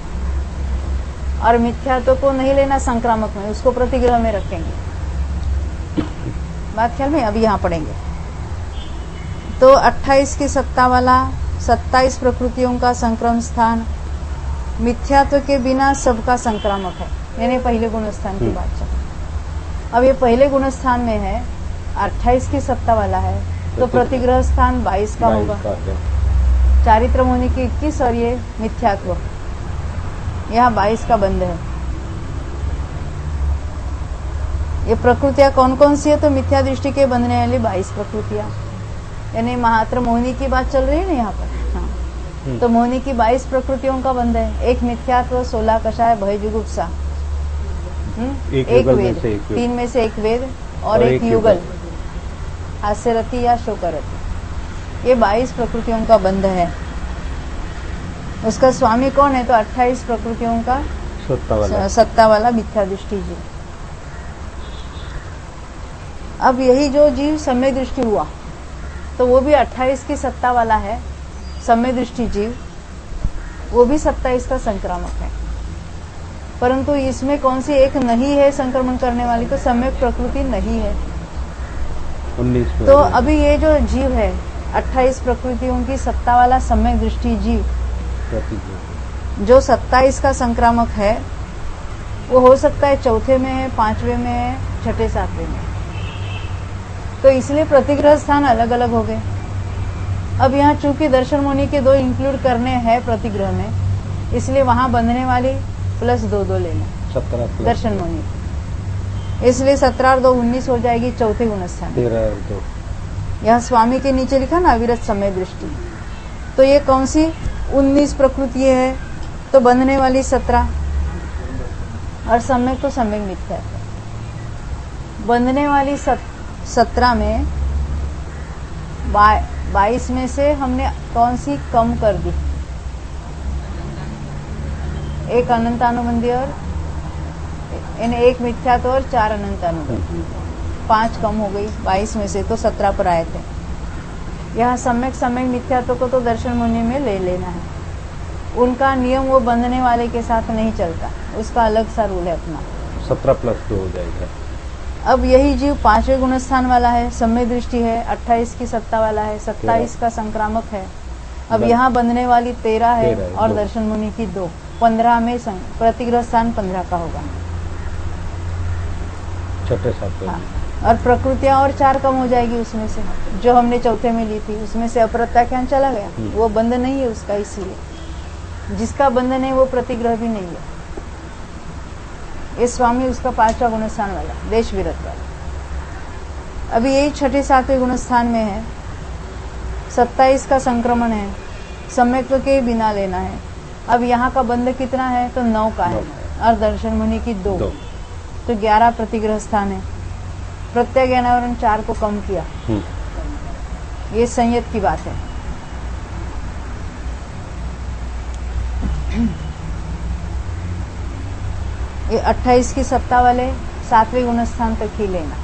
और मिथ्यात्व को नहीं लेना संक्रामक में, उसको प्रतिग्रह में रखेंगे। बात ख्याल में? अभी यहाँ पढ़ेंगे। तो 28 की सत्ता वाला 27 प्रकृतियों का संक्रम स्थान मिथ्यात्व के बिना सबका संक्रामक है, यानी पहले गुण स्थान की बात चल। अब ये पहले गुण स्थान में है, 28 की सत्ता वाला है, तो प्रतिग्रह स्थान 22 का होगा। चारित्र होने की 21 और ये मिथ्यात्व, यहाँ 22 का बंध है। ये प्रकृतियां कौन कौन सी है? तो मिथ्या दृष्टि के बंधने वाली 22 प्रकृतियां, यानी महात्र मोहिनी की बात चल रही है ना यहाँ पर। हाँ, तो मोहिनी की 22 प्रकृतियों का बंध है। एक मिथ्यात्व, 16 कषाय, भय, जुगुप्सा, एक वेद, 3 में से एक वेद और एक युगल, हास्यरति या शोकरति, ये 22 प्रकृतियों का बंध है। उसका स्वामी कौन है? तो 28 प्रकृतियों का सत्ता वाला मिथ्या दृष्टि जीव। अब यही जो जीव सम्यक दृष्टि हुआ, तो वो भी 28 की सत्ता वाला है, सम्यक दृष्टि जीव, वो भी 27 का संक्रामक है। परंतु इसमें कौन सी एक नहीं है संक्रमण करने वाली? तो सम्यक प्रकृति नहीं है। 19 तो अभी ये जो जीव है 28 प्रकृतियों की सत्ता वाला सम्यक दृष्टि जीव, जो 27 का संक्रामक है, वो हो सकता है चौथे में है, 5वें में है, छठे, 7वें में। तो इसलिए प्रतिग्रह स्थान अलग अलग हो गए। अब यहाँ चूंकि दर्शन मुनि के 2 इंक्लूड करने हैं प्रतिग्रह में, इसलिए वहां बंधने वाली प्लस 2 लेना 17 दर्शन मुनि, इसलिए 17 और 2 19 हो जाएगी चौथे गुणस्थान। 13 और 2 यहाँ स्वामी के नीचे लिखा ना अविरत समय दृष्टि, तो ये कौन सी 19 प्रकृति है, तो बंधने वाली 17 और सम्यक तो सम्यक मिथ्या है। बंधने वाली 17 में 22 में से हमने कौन सी कम कर दी, एक अनंतानुबंधी और एक मिथ्यात्व और 4 अनंतानुबंधी, 5 कम हो गई 22 में से, तो 17 पर आए थे। यहाँ सम्यक सम्यक मिथ्यात्व को तो दर्शन मुनि में ले लेना है, उनका नियम वो बंधने वाले के साथ नहीं चलता, उसका अलग सा रूल है अपना। 17 प्लस 2 हो जाएगा। अब यही जीव 5वें गुणस्थान वाला है, सम्य दृष्टि है, 28 की सत्ता वाला है, 27 का संक्रामक है। अब यहाँ बंधने वाली 13 है और दर्शन मुनि की 2, 15 में प्रतिग्रह स्थान 15 का होगा। छठे सातवें हाँ, और प्रकृतियां और 4 कम हो जाएगी उसमें से, जो हमने चौथे में ली थी, उसमें से अप्रत्याख्यान चला गया, वो बंध नहीं है उसका, इसीलिए जिसका बंधन है वो प्रतिग्रह भी नहीं है। ये स्वामी उसका 5वां गुणस्थान वाला, देश विरत वाला। अभी यही 6ठे 7वें गुणस्थान में है, 27 का संक्रमण है, सम्यक्त्व के बिना लेना है। अब यहाँ का बंध कितना है, तो 9 का है, और दर्शन मुनि की 2, तो 11 प्रतिग्रह स्थान है। प्रत्यय ज्ञानावरण 4 को कम किया, ये संयत की बात है। ये 28 की सत्ता वाले 7वें गुणस्थान तक ही लेना,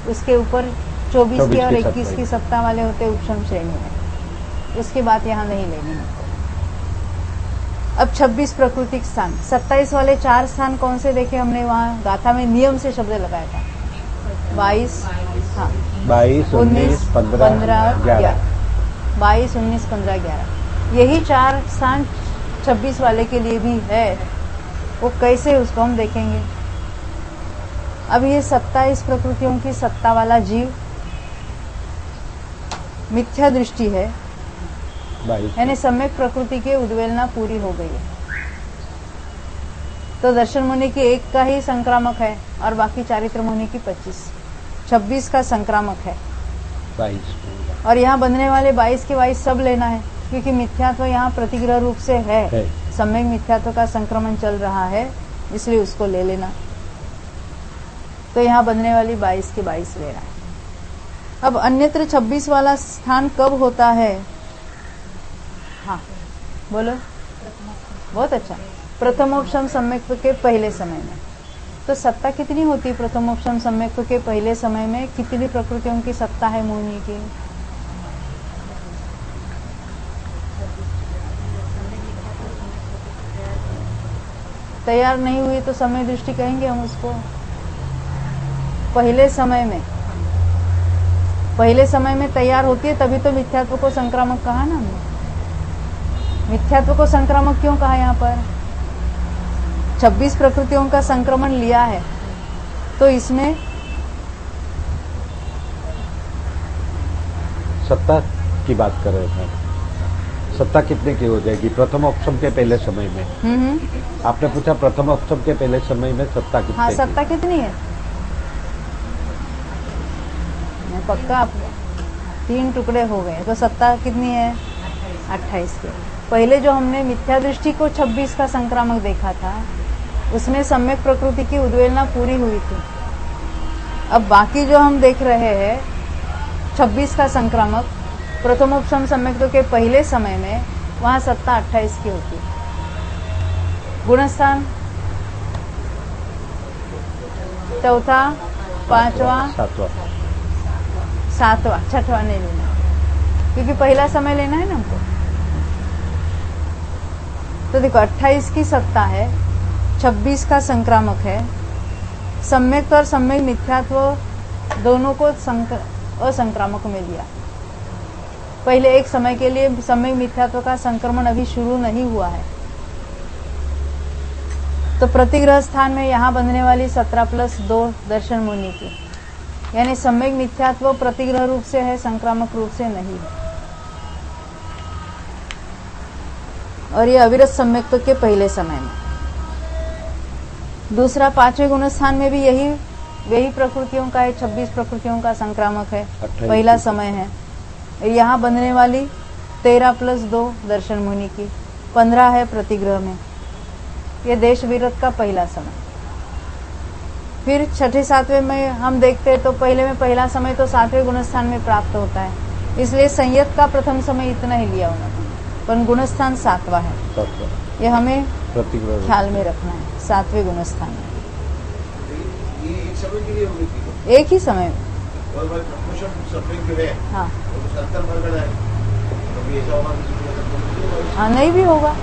उसके ऊपर 24 की और 21 की सत्ता वाले होते उपशम श्रेणी में, उसकी बात यहाँ नहीं लेनी है। अब 26 प्राकृतिक स्थान, 27 वाले 4 स्थान कौन से देखे हमने, वहाँ गाथा में नियम से शब्द लगाया था, 22, हाँ 22, 19, 15, 11, 22, 19, 15, 11, यही 4 स्थान 26 वाले के लिए भी है। वो कैसे, उसको हम देखेंगे। अब ये 27 प्रकृतियों की सत्ता वाला जीव मिथ्या दृष्टि है, यानी सम्यक प्रकृति की उद्वेलना पूरी हो गई है। तो दर्शन मुनि की 1 का ही संक्रामक है और बाकी चारित्र मुनि की 26 का संक्रामक है। 22 और यहाँ बंधने वाले 22 के 22 सब लेना है, क्योंकि मिथ्यात्व यहाँ प्रतिग्रह रूप से है। सम्यक मिथ्यात्व का संक्रमण चल रहा है, इसलिए उसको ले लेना। तो यहाँ बंधने वाली 22 के 22 लेना है। अब अन्यत्र 26 वाला स्थान कब होता है? हाँ बोलो, बहुत अच्छा। प्रथमोपशम सम्यक्त्व के पहले समय में। तो सत्ता कितनी होती है प्रथमोपशम सम्यक्त्व के पहले समय में? कितनी प्रकृतियों की सत्ता है मुनि की? तैयार नहीं हुई तो समय दृष्टि कहेंगे हम उसको। पहले समय में तैयार होती है, तभी तो मिथ्यात्व को संक्रामक कहा ना हमने। मिथ्यात्व को संक्रामक क्यों कहा? यहाँ पर 26 प्रकृतियों का संक्रमण लिया है, तो इसमें सत्ता की बात कर रहे थे। सत्ता कितने की हो जाएगी प्रथमोपशम के पहले समय में? आपने पूछा प्रथमोपशम के पहले समय में सत्ता कितनी? हाँ, सत्ता कितनी है? पक्का आप 3 टुकड़े हो गए, तो सत्ता कितनी है? 28 के। पहले जो हमने मिथ्या दृष्टि को 26 का संक्रामक देखा था, उसमें सम्यक प्रकृति की उद्वेलना पूरी हुई थी। अब बाकी जो हम देख रहे हैं 26 का संक्रामक प्रथमोपशम सम्यक्त्व के पहले समय में, वहां सत्ता 28 की होती है। गुणस्थान चौथा, पांचवा, सातवां, छठवां नहीं लेना, क्योंकि पहला समय लेना है ना हमको। तो देखो 28 की सत्ता है, 26 का संक्रामक है। सम्यक और सम्यक मिथ्यात्व दोनों को असंक्रामक में लिया। पहले एक समय के लिए सम्यक मिथ्यात्व का संक्रमण अभी शुरू नहीं हुआ है। तो प्रतिग्रह स्थान में यहाँ बंधने वाली 17+2 दर्शन मुनि की, यानी सम्यक मिथ्यात्व प्रतिग्रह रूप से है, संक्रामक रूप से नहीं है। और ये अविरत सम्यक्त्व के पहले समय में। दूसरा 5वें गुणस्थान में भी यही प्रकृतियों का है, 26 प्रकृतियों का संक्रामक है, पहला समय है। यहाँ बनने वाली 13 + 2 दर्शन मुनि की, 15 है प्रतिग्रह में। ये देश विरत का पहला समय। फिर 6ठे 7वें में हम देखते हैं तो पहले में पहला समय तो 7वें गुणस्थान में प्राप्त होता है, इसलिए संयत का प्रथम समय इतना ही लिया उन्होंने, पर गुणस्थान 7वां है। ये हमें ख्याल में रखना है। 7वें गुणस्थान में ये एक समय के लिए होगी थी, एक ही समय में। और भाई प्रमोशन समय जो है हाँ वो 70 मरगड़ा है, कभी ऐसा होगा कि किसी का हाँ, नहीं भी होगा,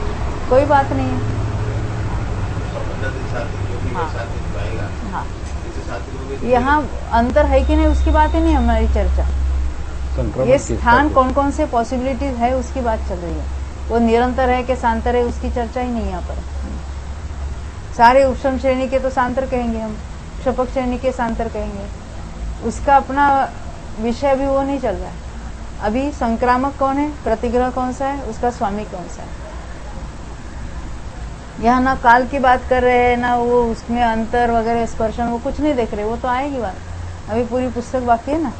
कोई बात नहीं है। 15 दिन साथ जो भी हाँ। 7 दिन आएगा, हाँ, जैसे 7 दिन में यहाँ अंतर है कि नहीं उसकी बात ही नहीं हमारी चर्चा। ये स्थान कौन कौन से पॉसिबिलिटीज है उसकी बात चल रही है। वो निरंतर है कि सांतर है उसकी चर्चा ही नहीं यहाँ पर। सारे उपशम श्रेणी के तो सांतर कहेंगे हम, क्षपक श्रेणी के सांतर कहेंगे, उसका अपना विषय भी वो नहीं चल रहा है। अभी संक्रामक कौन है, प्रतिग्रह कौन सा है, उसका स्वामी कौन सा है। यहाँ ना काल की बात कर रहे हैं, ना वो उसमें अंतर वगैरह स्पर्शन, वो कुछ नहीं देख रहे, वो तो आएगी बात। अभी पूरी पुस्तक बाकी है ना।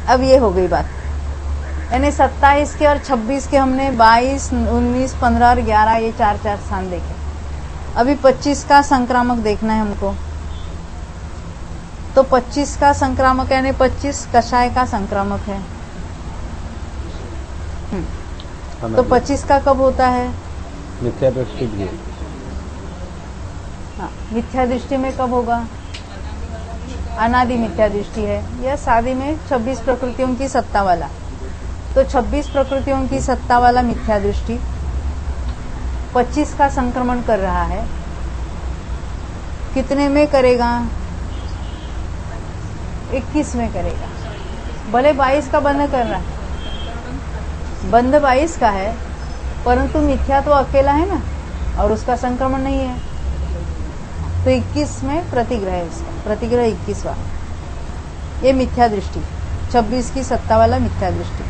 अब ये हो गई बात, यानी 27 के और 26 के हमने 22, 19, 15 और 11 ये 4 स्थान देखे। अभी 25 का संक्रामक देखना है हमको। तो 25 का संक्रामक यानी 25 कषाय का संक्रामक है। तो 25 का कब होता है? मिथ्या दृष्टि भी है। हाँ, मिथ्या दृष्टि में कब होगा? अनादि मिथ्या दृष्टि है, या शादी में 26 प्रकृतियों की सत्ता वाला। तो 26 प्रकृतियों की सत्ता वाला मिथ्या दृष्टि 25 का संक्रमण कर रहा है। कितने में करेगा? 21 में करेगा। भले 22 का बंध कर रहा है, बंध 22 का है, परंतु मिथ्या तो अकेला है ना, और उसका संक्रमण नहीं है। तो 21 में प्रतिग्रह है उसका, प्रतिग्रह 21वां। ये मिथ्या दृष्टि, 26 की सत्ता वाला मिथ्या दृष्टि।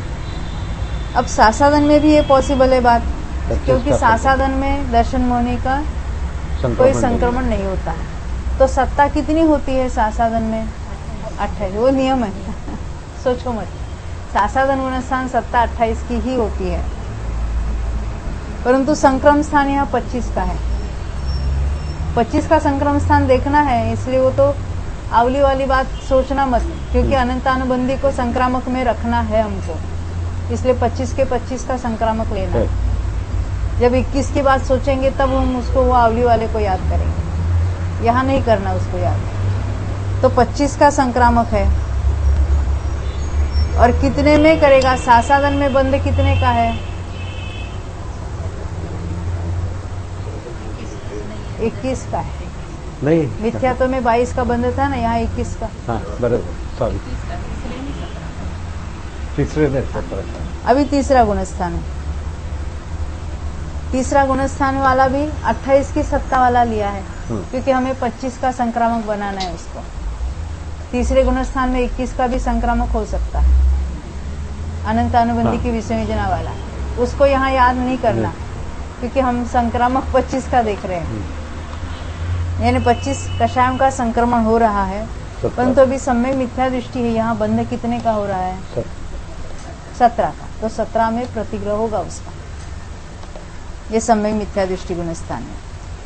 अब सासादन में भी ये पॉसिबल है बात, क्योंकि सासादन में दर्शन मोहनी का कोई संक्रमण नहीं होता है। तो सत्ता कितनी होती है सासादन में? 28, वो नियम है। सोचो मत, सासादन गुणस्थान सत्ता 28 की ही होती है, परंतु संक्रम स्थान यहाँ 25 का है। 25 का संक्रम स्थान देखना है, इसलिए वो तो आवली वाली बात सोचना मत, क्योंकि अनंतानुबंधी को संक्रामक में रखना है हमको, इसलिए 25 के 25 का संक्रामक लेना है। जब 21 की बात सोचेंगे तब हम उसको वो आवली वाले को याद करेंगे, यहाँ नहीं करना उसको याद। तो 25 का संक्रामक है, और कितने में करेगा? सासादन में बंद कितने का है? 21 का है। नहीं, मिथ्यात्व में 22 का बंद था ना, यहाँ 21 का। हाँ बराबर, सॉरी, तीसरे ने अभी तीसरा गुणस्थान है। तीसरा गुणस्थान वाला भी 28 की सत्ता वाला लिया है, क्योंकि हमें 25 का संक्रामक बनाना है उसको। तीसरे गुणस्थान में 21 का भी संक्रामक हो सकता है, अनंत अनुबंधी की विसंयोजना वाला। उसको यहाँ याद नहीं करना, क्योंकि हम संक्रामक 25 का देख रहे हैं। यानी 25 कषायों का संक्रमण हो रहा है, परंतु अभी सम्यक मिथ्या दृष्टि है। यहाँ बंध कितने का हो रहा है? 17 का। तो 17 में प्रतिग्रह होगा उसका। ये सम्यक मिथ्या दृष्टि गुणस्थान है।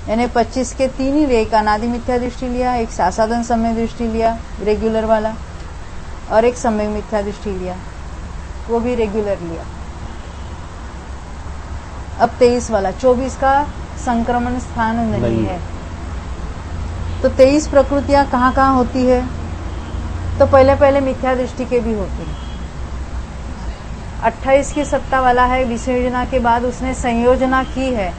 यानी 25 के 3 ही लिए, एक अनादि मिथ्या दृष्टि लिया, एक सासादन सम्यक दृष्टि लिया रेगुलर वाला, और एक सम्यक मिथ्या दृष्टि लिया, वो भी रेगुलर लिया। अब 23 वाला, 24 का संक्रमण स्थान नहीं है। तो 23 प्रकृतियां कहाँ कहाँ होती है? तो पहले पहले मिथ्या दृष्टि के भी होती है। 28 की सत्ता वाला है, विसंयोजना के बाद उसने संयोजना की है,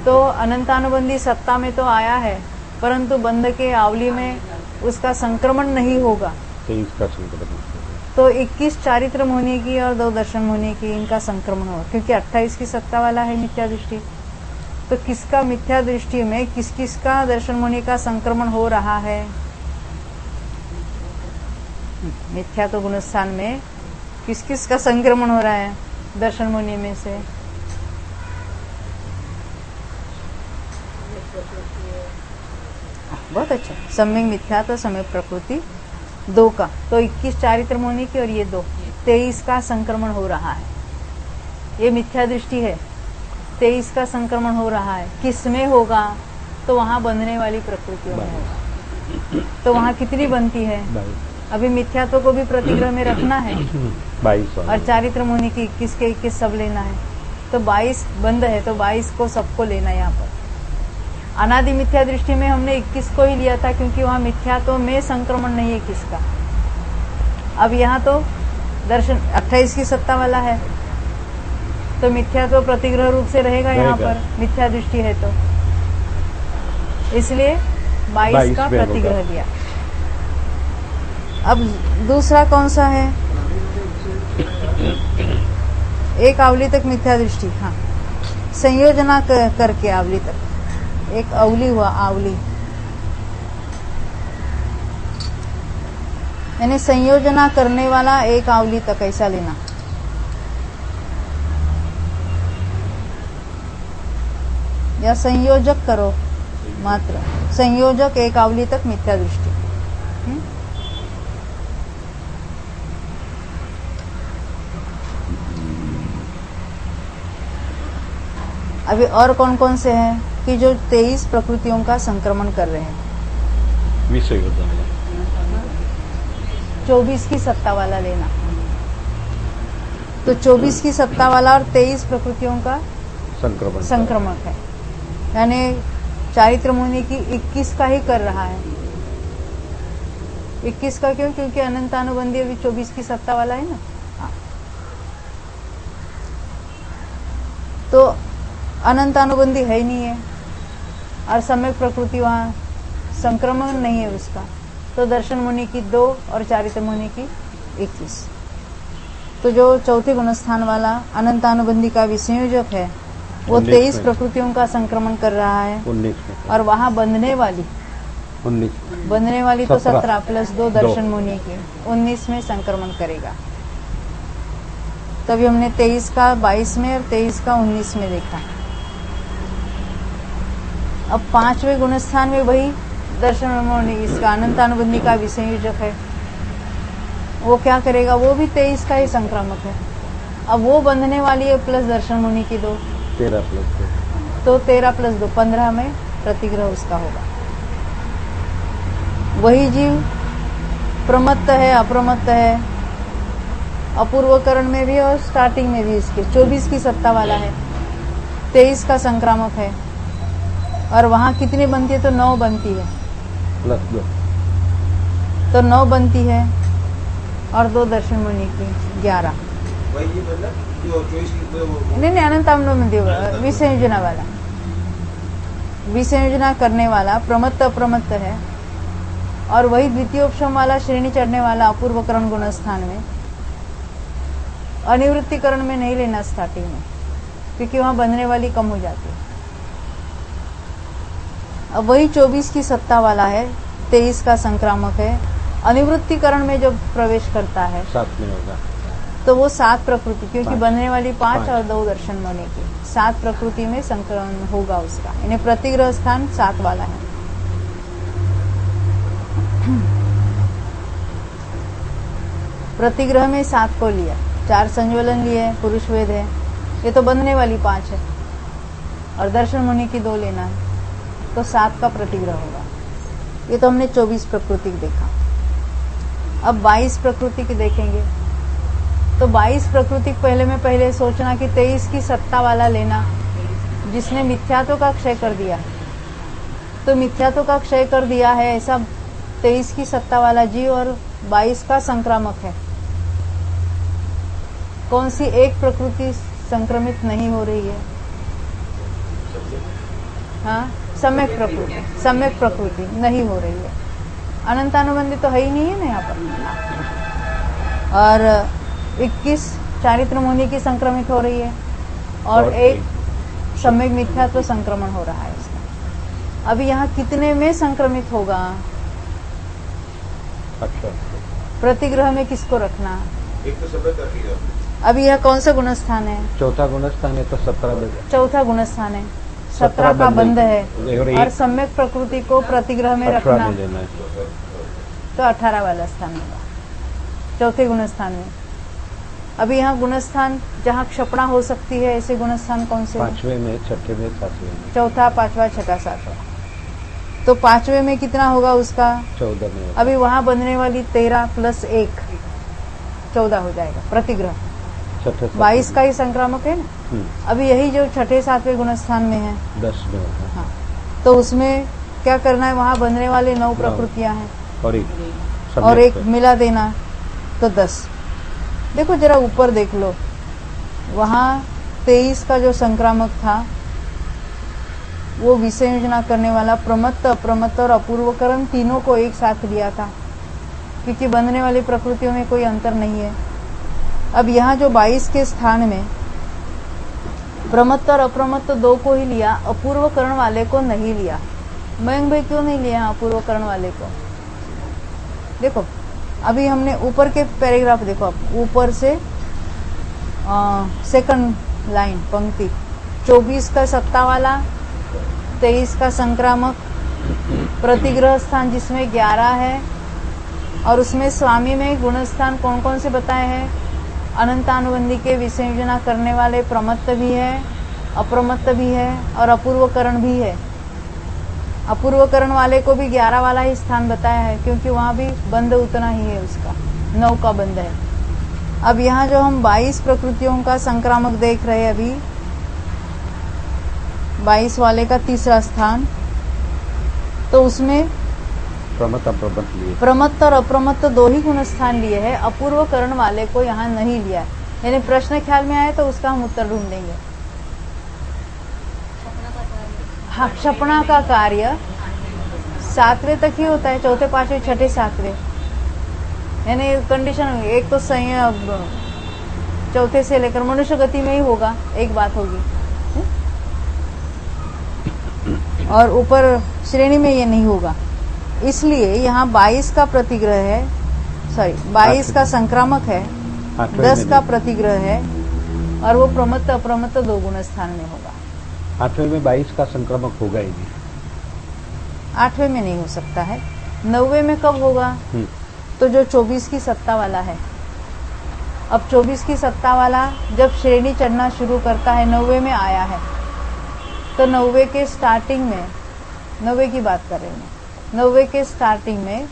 तो अनंतानुबंधी सत्ता में तो आया है, परंतु बंध के आवली में उसका संक्रमण नहीं होगा। 23 का संक्रमण, तो 21 चारित्र मुनि की और 2 दर्शन मुनि की, इनका संक्रमण होगा, क्योंकि 28 की सत्ता वाला है मिथ्या दृष्टि। तो किसका मिथ्या दृष्टि में किस किस का दर्शन मुनि का संक्रमण हो रहा है? मिथ्या तो गुणस्थान में किस किस का संक्रमण हो रहा है दर्शन मुनि में से? बहुत अच्छा। सम्यक मिथ्यात्व सम्यक प्रकृति 2 का, तो 21 चारित्र मुनि की और ये 2, 23 का संक्रमण हो रहा है। ये मिथ्या दृष्टि है। 23 का संक्रमण हो रहा है, किसमें होगा? तो वहां बंधने वाली प्रकृतियों में होगा। तो वहां कितनी बनती है? अभी मिथ्यात्व को भी प्रतिग्रह में रखना है 22 और चारित्र मुनि की 21 के 21 सब लेना है। तो 22 बंद है, तो 22 को सबको लेना है। यहाँ पर अनादि मिथ्या दृष्टि में हमने 21 को ही लिया था, क्योंकि वहां मिथ्यात्व में संक्रमण नहीं है किसका। अब यहाँ तो दर्शन 28 की सत्ता वाला है, तो मिथ्यात्व प्रतिग्रह रूप से रहेगा यहाँ पर, मिथ्या दृष्टि है तो, इसलिए 22 का प्रतिग्रह लिया। अब दूसरा कौन सा है? एक आवली तक मिथ्या दृष्टि, हाँ, संयोजना करके आवली तक, एक अवली हुआ, आवली यानी संयोजना करने वाला एक आवली तक, ऐसा लेना। या संयोजक करो मात्र, संयोजक एक आवली तक मिथ्या दृष्टि। अभी और कौन कौन से हैं कि जो 23 प्रकृतियों का संक्रमण कर रहे हैं? विषय होता है 24 की सत्ता वाला लेना। तो 24 की सत्ता वाला और 23 प्रकृतियों का संक्रमण है, यानी चारित्र मुनि की 21 का ही कर रहा है। 21 का क्यों? क्योंकि अनंतानुबंधी अभी 24 की सत्ता वाला है ना। हाँ। तो अनंतानुबंधी है ही नहीं है, और सम्यक प्रकृति वहां संक्रमण नहीं है उसका, तो दर्शन मुनि की 2 और चारित्र मुनि की 21। तो जो चौथे गुणस्थान वाला अनंतानुबंधी का विसंयोजक है, वो 23 प्रकृतियों का संक्रमण कर रहा है। 19 और वहां बंधने वाली 19 तो 17 प्लस 2 दर्शन मुनि की 19 में संक्रमण करेगा। तभी हमने 23 का 22 में और 23 का 19 में देखा। अब 5वें गुणस्थान में वही दर्शन मुनि, इसका अनंतानुबंधी का विसंयोजक है, वो क्या करेगा? वो भी 23 का ही संक्रामक है। अब वो बंधने वाली है प्लस दर्शन मुनि की 2, 13 प्लस 2, तो 13 प्लस 2 15 में प्रतिग्रह उसका होगा। वही जीव प्रमत्त है, अप्रमत्त है, अपूर्वकरण में भी और स्टार्टिंग में भी इसके 24 की सत्ता वाला है, 23 का संक्रामक है, और वहां कितनी बनती है? तो 9 बनती है, प्लस 2, तो 9 बनती है, और 2 दर्शन मुनि की 11। वही मतलब जो 24 की नहीं, अनंतानुबंधी विसंयोजना वाला, विसंयोजना करने वाला प्रमत्त अप्रमत्त है, और वही द्वितीयोपशम वाला श्रेणी चढ़ने वाला अपूर्वकरण गुणस्थान में, अनिवृत्तिकरण में नहीं लेना स्टार्टिंग में, क्योंकि वहां बंधने वाली कम हो जाती है। अब वही 24 की सत्ता वाला है, 23 का संक्रामक है, अनिवृत्तिकरण में जब प्रवेश करता है 7 में होगा, तो वो 7 प्रकृति, क्योंकि 5 बनने वाली 5 और 2 दर्शन मुनि की 7 प्रकृति में संक्रमण होगा उसका, यानी प्रतिग्रह स्थान 7 वाला है। प्रतिग्रह में 7 को लिया, 4 संज्वलन लिए, पुरुष वेद है, ये तो बंधने वाली 5 है, और दर्शन मुनि की 2 लेना है, तो 7 का प्रतिग्रह होगा। ये तो हमने 24 प्रकृति देखा। अब 22 प्रकृति की देखेंगे, तो 22 प्रकृति पहले सोचना कि 23 की सत्ता वाला लेना, जिसने मिथ्यात्व का क्षय कर दिया, तो मिथ्यात्व का क्षय कर दिया है ऐसा 23 की सत्ता वाला जीव, और 22 का संक्रामक है। कौन सी एक प्रकृति संक्रमित नहीं हो रही है? हाँ, सम्यक प्रकृति नहीं हो रही है। अनंतानुबंधी तो है ही नहीं है ना यहाँ पर। और 21 चारित्र मुनि की संक्रमित हो रही है, और एक सम्यक मिथ्यात्व संक्रमण हो रहा है इसका। अभी यहाँ कितने में संक्रमित होगा? अच्छा, प्रतिग्रह में किसको रखना? एक तो समय कर लिया अभी यह कौन सा गुण स्थान है? चौथा गुण स्थान है तो 17 में चौथा गुण स्थान है, 17 का बंध है और और सम्यक प्रकृति को प्रतिग्रह में 18 रखना में लेना है। तो 18 वाला स्थान होगा चौथे गुण स्थान में। अभी यहाँ गुण स्थान जहाँ क्षपणा हो सकती है, ऐसे गुण स्थान कौन से? 5वें में, 6ठे में, 7वें में। चौथा, 5वां, 6ठा, 7वां। तो 5वें में कितना होगा उसका? 14 में। अभी वहां बनने वाली 13 प्लस 1 14 हो जाएगा प्रतिग्रह। 22 का ही संक्रामक है ना। अभी यही जो 6ठे 7वें गुण स्थान में है 10 में होगा। हाँ, तो उसमें क्या करना है? वहां बनने वाले 9 प्रकृतियां हैं और एक मिला देना तो 10। देखो जरा ऊपर देख लो, वहां 23 का जो संक्रामक था वो विसंयोजना करने वाला प्रमत्त, अप्रमत्त और अपूर्वकरण तीनों को एक साथ लिया था, क्योंकि बनने वाली प्रकृतियों में कोई अंतर नहीं है। अब यहाँ जो 22 के स्थान में प्रमत्त और अप्रमत्त 2 को ही लिया, अपूर्वकरण वाले को नहीं लिया। मयंक भाई क्यों नहीं लिया अपूर्वकरण वाले को? देखो अभी हमने ऊपर के पैराग्राफ देखो, आप ऊपर से सेकंड लाइन पंक्ति 24 का सत्ता वाला, 23 का संक्रामक, प्रतिग्रह स्थान जिसमें 11 है और उसमें स्वामी में गुण स्थान कौन कौन से बताए हैं? अनंतानुबंधी के विसंयोजना करने वाले प्रमत्त भी है, अप्रमत्त भी है और अपूर्वकरण भी है। अपूर्वकरण वाले को भी 11 वाला ही स्थान बताया है, क्योंकि वहां भी बंध उतना ही है, उसका 9 का बंध है। अब यहाँ जो हम 22 प्रकृतियों का संक्रामक देख रहे हैं, अभी 22 वाले का तीसरा स्थान, तो उसमें प्रमत्त और अप्रमत्त 2 ही गुण स्थान लिए हैं, अपूर्वकरण वाले को यहाँ नहीं लिया। यानी प्रश्न ख्याल में आए तो उसका हम उत्तर ढूंढेंगे। हाँ, क्षपणा का कार्य 7वें तक ही होता है, 4थे 5वें 6ठे 7वें, यानी कंडीशन एक तो चौथे से लेकर मनुष्य गति में ही होगा, एक बात होगी, और ऊपर श्रेणी में ये नहीं होगा। इसलिए यहाँ 22 का प्रतिग्रह है, 22 का संक्रामक है, 10 का प्रतिग्रह है और वो प्रमत्त अप्रमत्त 2 गुण स्थान में होगा। 8वें में 22 का संक्रामक होगा ही नहीं। 8वें में नहीं हो सकता है। 9वें में कब होगा? तो जो 24 की सत्ता वाला है। अब 24 की सत्ता वाला जब श्रेणी चढ़ना शुरू करता है, 9वें में आया है, तो 9वें के स्टार्टिंग में, 9वें की बात कर रही हूँ, 9वें के स्टार्टिंग में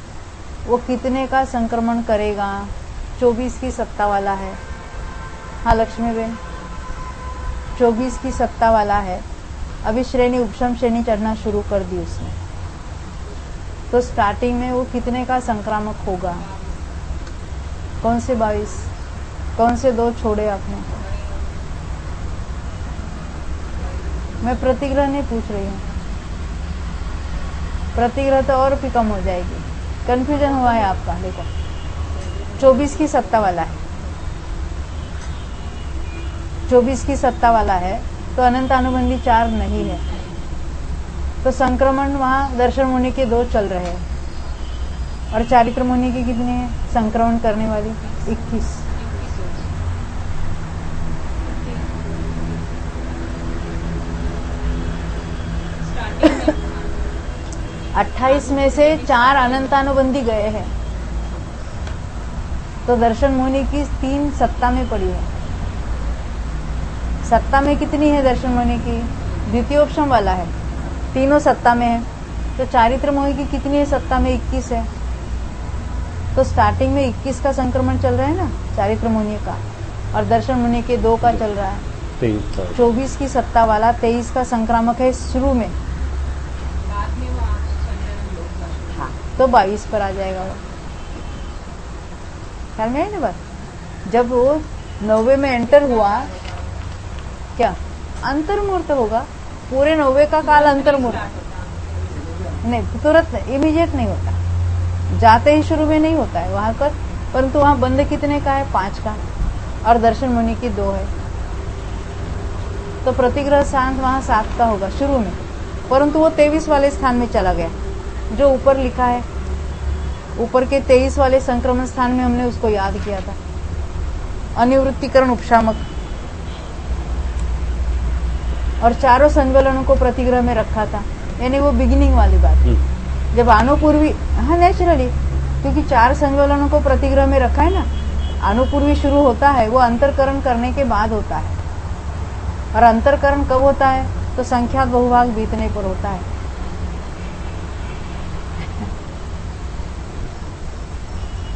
वो कितने का संक्रमण करेगा? 24 की सत्ता वाला है। हाँ लक्ष्मी बेन, 24 की सत्ता वाला है। अभी श्रेणी उपशम श्रेणी चढ़ना शुरू कर दी उसने, तो स्टार्टिंग में वो कितने का संक्रामक होगा? कौन से 22? कौन से 2 छोड़े आपने? मैं प्रतिग्रह नहीं पूछ रही हूँ, प्रतिग्रह तो और भी कम हो जाएगी। कंफ्यूजन हुआ है आपका। देखो 24 की सत्ता वाला है, 24 की सत्ता वाला है तो अनंत अनुबंधी 4 नहीं है, तो संक्रमण वहां दर्शन मुनि के 2 चल रहे हैं और चारित्र मुनि के कितने हैं संक्रमण करने वाली? 21। 28 में से 4 अनंतानुबंधी गए हैं, तो दर्शन मुनि की 3 सत्ता में पड़ी है। सत्ता में कितनी है दर्शन मुनि की? द्वितीयोपशम वाला है, तीनों सत्ता में है। तो चारित्र मुनि की कितनी है सत्ता में? 21 है। तो स्टार्टिंग में 21 का संक्रमण चल रहा है ना चारित्र मुनि का, और दर्शन मुनि के 2 का चल रहा है। 24 की सत्ता वाला 23 का संक्रामक है शुरू में, हाँ, तो 22 पर आ जाएगा वो। ख्याल में आई ना बात? जब वो 90 में एंटर हुआ, क्या अंतर्मूर्त होगा? पूरे 90 का काल अंतर्मूर्त नहीं, तुरंत इमीडिएट नहीं होता, जाते ही शुरू में नहीं होता है वहां पर, परंतु वहां बंद कितने का है? 5 का, और दर्शन मुनि की 2 है, तो प्रतिग्रह शांत वहां 7 का होगा शुरू में, परंतु वो 23 वाले स्थान में चला गया जो ऊपर लिखा है। ऊपर के 23 वाले संक्रमण स्थान में हमने उसको याद किया था, अनिवृत्तिकरण उपशामक, और चारों संज्वलनों को प्रतिग्रह में रखा था। यानी वो बिगिनिंग वाली बात। जब अनुपूर्वी, हाँ नेचुरली, क्योंकि 4 संज्वलनों को प्रतिग्रह में रखा है ना, अनुपूर्वी शुरू होता है वो अंतरकरण करने के बाद होता है। और अंतरकरण कब होता है? तो संख्यात बहुभाग बीतने पर होता है।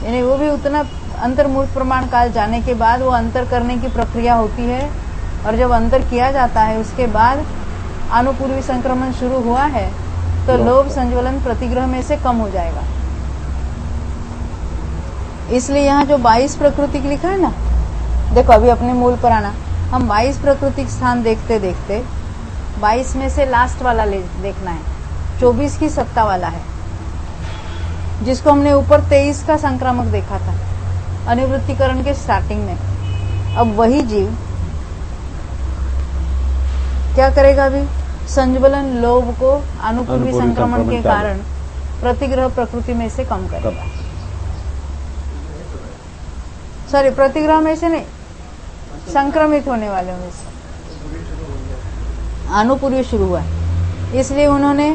यानी वो भी उतना अंतर्मूर्त प्रमाण काल जाने के बाद वो अंतर करने की प्रक्रिया होती है। और जब अंतर किया जाता है उसके बाद अनुपूर्वी संक्रमण शुरू हुआ है तो लोभ संज्वलन प्रतिग्रह में से कम हो जाएगा। इसलिए यहाँ जो 22 प्रकृतिक लिखा है ना, देखो अभी अपने मूल पर आना, हम 22 प्राकृतिक स्थान देखते देखते 22 में से लास्ट वाला देखना है, 24 की सत्ता वाला है, जिसको हमने ऊपर 23 का संक्रामक देखा था अनिवृत्तिकरण के स्टार्टिंग में। अब वही जीव क्या करेगा? अभी संज्वलन लोभ को अनुपूर्वी संक्रमण के कारण प्रतिग्रह प्रकृति में से कम करेगा। सॉरी, प्रतिग्रह में से नहीं, संक्रमित होने वाले में से अनुपूर्वी शुरू हुआ है, इसलिए उन्होंने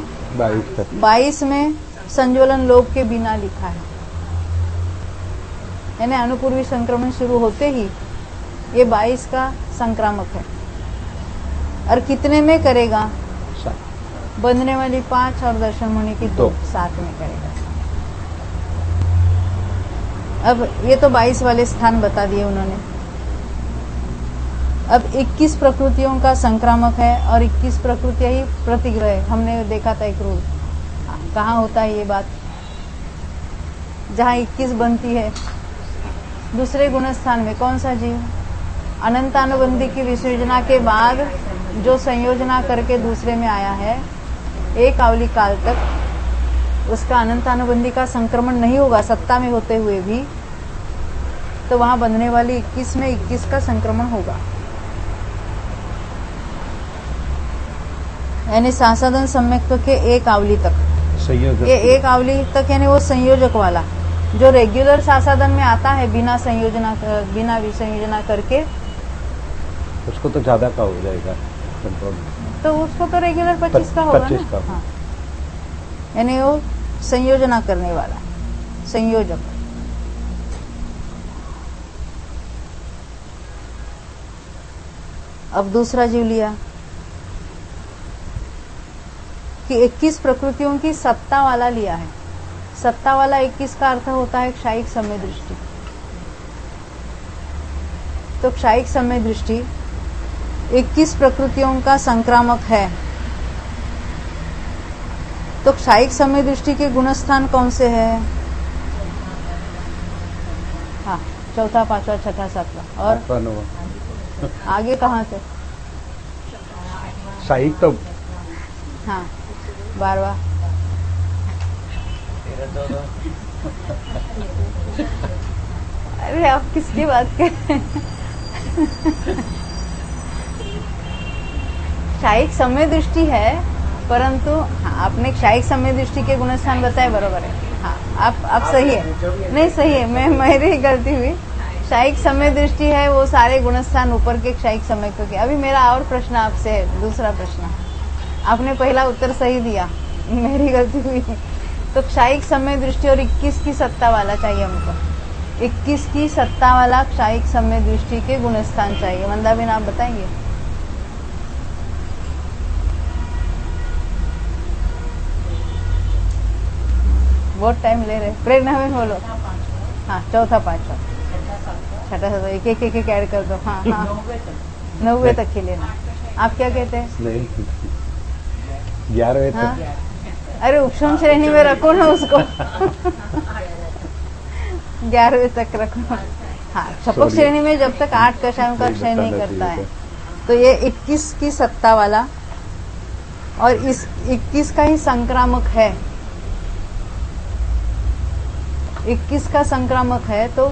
22 में संज्वलन लोभ के बिना लिखा है। यानी अनुपूर्वी संक्रमण शुरू होते ही ये 22 का संक्रामक है। और कितने में करेगा? बंधने वाली 5 और दर्शन होने की 2, 7 में करेगा। अब ये तो 22 वाले स्थान बता दिए उन्होंने। अब 21 प्रकृतियों का संक्रामक है और 21 प्रकृतियां ही प्रतिग्रह है। हमने देखा था एक रूल, कहाँ होता है ये बात? जहाँ 21 बनती है दूसरे गुणस्थान में। कौन सा जीव? अनंतानुबंधी की विसर्जना के बाद जो संयोजना करके दूसरे में आया है, एक आवली काल तक उसका अनंतानुबंधी का संक्रमण नहीं होगा सत्ता में होते हुए भी, तो वहां बंधने वाली 21 में 21 का संक्रमण होगा। यानी सासाधन सम्यक्त्व के एक आवली तक, ये एक आवली तक, यानी वो संयोजक वाला जो रेगुलर सासाधन में आता है बिना विसंयोजना करके, उसको तो ज्यादा का हो जाएगा कंट्रोल, तो उसको तो रेगुलर 25 का होगा 25 का। हाँ। यानी वो संयोजना करने वाला संयोजक। अब दूसरा जीव लिया कि 21 प्रकृतियों की सत्ता वाला लिया है। सत्ता वाला 21 का अर्थ होता है क्षायिक समय दृष्टि। तो क्षायिक समय दृष्टि 21 प्रकृतियों का संक्रामक है। तो क्षायिक समय दृष्टि के गुणस्थान कौन से हैं? हाँ, चौथा, पांचवा, छठा, सातवां और आगे कहाँ से? क्षायिक तो हाँ, 12वां। अरे आप किसकी बात कर रहे हैं? क्षायिक समय दृष्टि है, परंतु हाँ, आपने क्षायिक समय दृष्टि के गुणस्थान बताए, बरोबर है। हाँ, आप सही है, नहीं सही है, मेरी गलती हुई। क्षायिक समय दृष्टि है वो सारे गुणस्थान ऊपर के क्षायिक समय के। अभी मेरा और प्रश्न आपसे है, दूसरा प्रश्न। आपने पहला उत्तर सही दिया, मेरी गलती हुई। तो क्षायिक समय दृष्टि और 21 की सत्ता वाला चाहिए हमको। 21 की सत्ता वाला क्षायिक समय दृष्टि के गुणस्थान चाहिए। मंदाबिन आप बताएंगे? बहुत टाइम ले रहे। प्रेरणा में बोलो। हाँ, चौथा, पांचवा, छठा, सातवां, एक ऐड कर दो। हाँ हाँ, 9वें तक ही लेना। आप क्या कहते हैं? नहीं, 11वें तक। हाँ? अरे उपशम श्रेणी में रखो ना उसको। 11वें तक रखो। हाँ, छपक श्रेणी में जब तक 8 कषायों का क्षय नहीं करता है। तो ये 21 की सत्ता वाला और इस 21 का ही संक्रामक है। 21 का संक्रामक है तो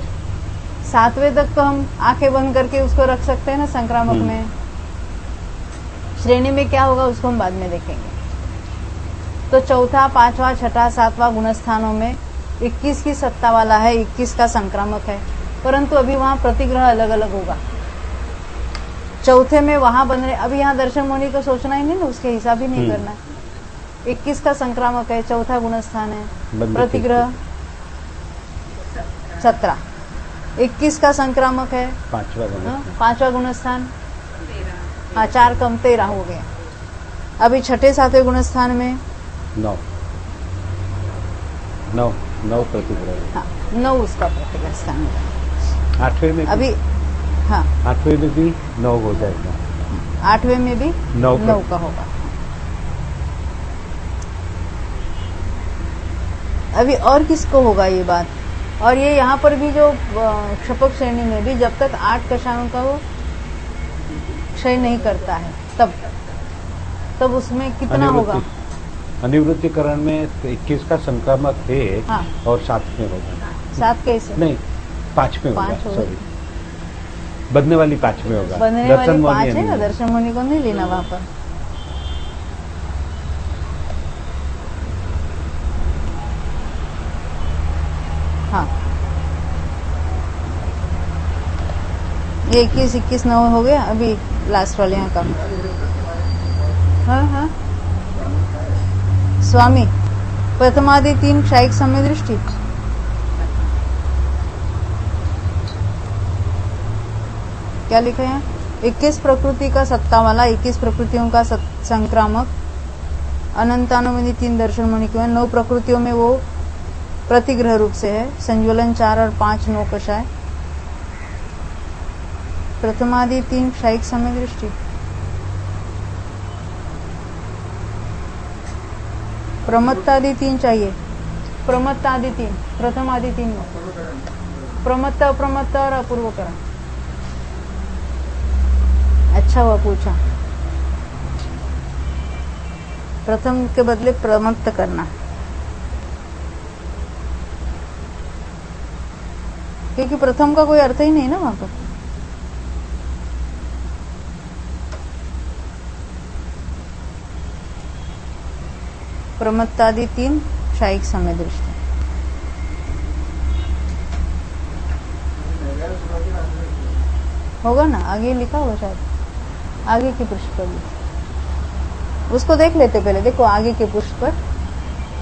7वें तक तो हम आंखें बंद करके उसको रख सकते हैं ना संक्रामक में। श्रेणी में क्या होगा उसको हम बाद में देखेंगे। तो चौथा, पांचवा, छठा, सातवां गुणस्थानों में 21 की सत्ता वाला है, 21 का संक्रामक है। परंतु अभी वहां प्रतिग्रह अलग अलग होगा। चौथे में वहां बन रहे, अभी यहाँ दर्शन मुनि को सोचना ही नहीं ना, उसके हिसाब ही नहीं करना है। 21 का संक्रामक है, चौथा गुणस्थान है, प्रतिग्रह 17। 21 का संक्रामक है, पांचवा गुणस्थान, हाँ 4 कम 13 हो गया। अभी छठे सातवें गुणस्थान में 9 प्रतिग्रह, हाँ 9 उसका प्रतिग्रह स्थान है। 8वें में अभी हाँ 8वें में भी 9 हो जाएगा, 8वें में भी 9 का होगा। अभी और किसको होगा ये बात, और ये यहाँ पर भी जो क्षपक श्रेणी में भी जब तक 8 कषायों का वो क्षय नहीं करता है तब उसमें कितना होगा। अनिवृत्तिकरण में 21 का संक्रामक है, हाँ। और 7 में होगा, 7 कैसे नहीं 5 में होगा, 5 होगा। सॉरी बदने वाली 5 में होगा, बनने दर्शन वाली मुनि 5 है ना, नहीं। दर्शन मुनि को नहीं लेना वहां पर। हाँ ये 21, 21, 9 हो गया। अभी लास्ट वाले यहाँ का हाँ हाँ स्वामी प्रथमादि 3 क्षायिक समय दृष्टि, क्या लिखा है यहाँ? 21 प्रकृति का सत्ता वाला, 21 प्रकृतियों का संक्रामक, अनंतानुमति 3 दर्शन मुनि के 9 प्रकृतियों में वो प्रतिग्रह रूप से है। संज्वलन 4 और 5 9 कषाय, प्रथमादि 3 क्षायिक समय दृष्टि, प्रमत्तादि 3 चाहिए, प्रमत्तादि 3, प्रथम आदि 3 प्रमत्त अप्रमत्त और अपूर्वकरण। अच्छा हुआ पूछा, प्रथम के बदले प्रमत्त करना, क्योंकि प्रथम का कोई अर्थ ही नहीं ना वहां पर। प्रमत्तादि 3 क्षायिक समय दृष्टि, होगा ना, आगे लिखा होगा शायद, आगे के पृष्ठ पर भी उसको देख लेते पहले। देखो आगे के पृष्ठ पर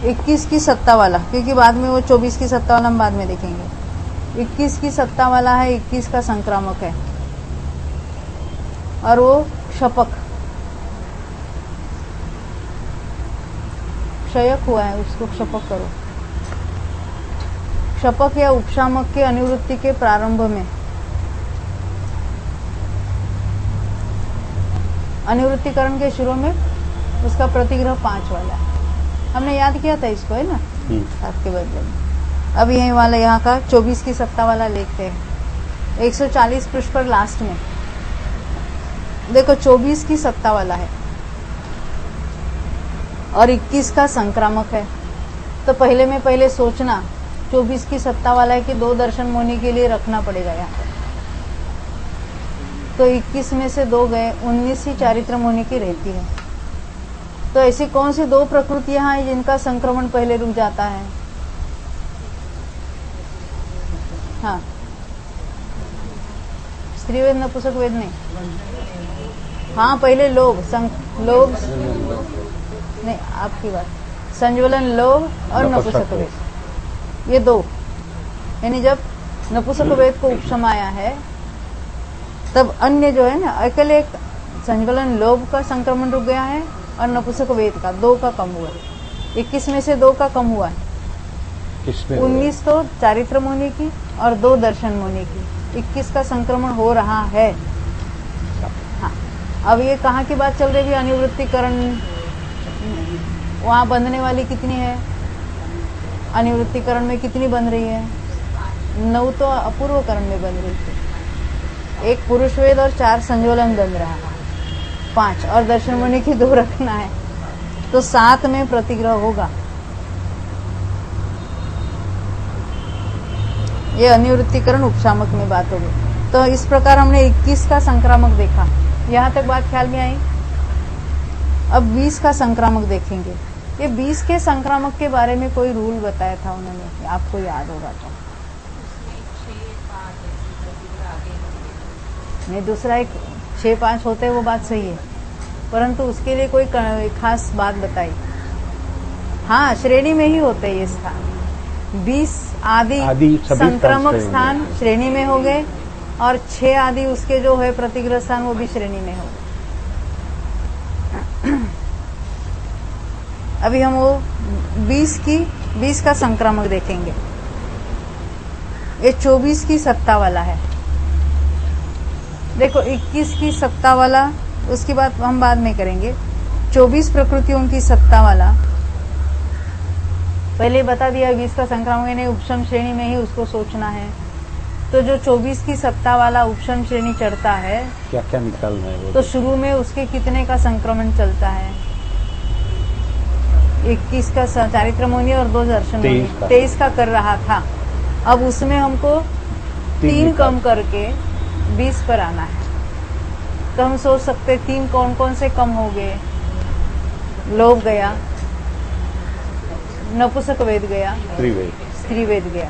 21 की सत्ता वाला, क्योंकि बाद में वो 24 की सत्ता वाला हम बाद में देखेंगे। 21 की सत्ता वाला है, 21 का संक्रामक है, और वो क्षपक क्षयक हुआ है, उसको क्षपक करो। क्षपक या उपशामक के अनिवृत्ति के प्रारंभ में, अनिवृत्तिकरण के शुरू में उसका प्रतिग्रह 5 वाला है। हमने याद किया था इसको, है ना, 7 के बदले में। अब यही वाला यहाँ का 24 की सत्ता वाला लिखते हैं 140 पृष्ठ पर लास्ट में। देखो 24 की सत्ता वाला है और 21 का संक्रामक है, तो पहले में पहले सोचना 24 की सत्ता वाला है कि 2 दर्शन मुनि के लिए रखना पड़ेगा यहाँ पर, तो 21 में से 2 गए, 19 ही चारित्र मुनि की रहती है। तो ऐसी कौन सी 2 प्रकृतियां हैं जिनका संक्रमण पहले रुक जाता है? हाँ स्त्रीवेद नपुंसक वेद नहीं, हाँ पहले लोभ लोभ नहीं, आपकी बात, संज्वलन लोभ और नपुंसक वेद, ये 2, यानी जब नपुंसक वेद को उपशम आया है तब अन्य जो है ना, अकेले एक संज्वलन लोभ का संक्रमण रुक गया है और नपुंसक वेद का 2 का कम हुआ है। 21 में से 2 का कम हुआ है, 19 तो चारित्र मुनि की और 2 दर्शन मुनि की, 21 का संक्रमण हो रहा है। हाँ अब ये कहाँ की बात चल रही है? अनिवृत्तिकरण, वहां बंधने वाली कितनी है? अनिवृत्तिकरण में कितनी बन रही है? 9 तो अपूर्वकरण में बन रही थी, 1 पुरुष वेद और 4 संज्वलन बन रहा है, 5 और दर्शन मुनि की 2 रखना है, तो 7 में प्रतिग्रह होगा। ये अनिवृत्तिकरण उपशामक में बात होगी। तो इस प्रकार हमने 21 का संक्रामक देखा, यहाँ तक बात ख्याल में आई। अब 20 का संक्रामक देखेंगे। ये 20 के संक्रामक के बारे में कोई रूल बताया था उन्होंने, आपको याद होगा तो। नहीं, दूसरा एक 6-5 होते वो बात सही है, परंतु उसके लिए कोई खास बात बताई। हाँ, श्रेणी में ही होते हैं ये स्थान। 20 आदि सभी संक्रामक स्थान स्थान श्रेणी में हो गए, और 6 आदि उसके जो है प्रतिग्रह स्थान वो भी श्रेणी में हो गए। अभी हम वो 20 का संक्रामक देखेंगे। ये 24 की सत्ता वाला है। देखो 21 की सत्ता वाला, उसकी बात हम बाद में करेंगे। 24 प्रकृतियों की सत्ता वाला पहले बता दिया। 20 का संक्रामक ने उपशम श्रेणी में ही उसको सोचना है। तो जो 24 की सत्ता वाला उपशम श्रेणी चढ़ता है, क्या क्या निकालना है वो? तो शुरू में उसके कितने का संक्रमण चलता है? 21 का चारित्र मुनि और 2 दर्शन मुनि, 23 का कर रहा था। अब उसमें हमको 3 कम करके 20 पर आना है। तो हम सोच सकते 3 कौन कौन से कम हो गए? लोभ गया, नपुंसक वेद गया, स्त्री वेद गया।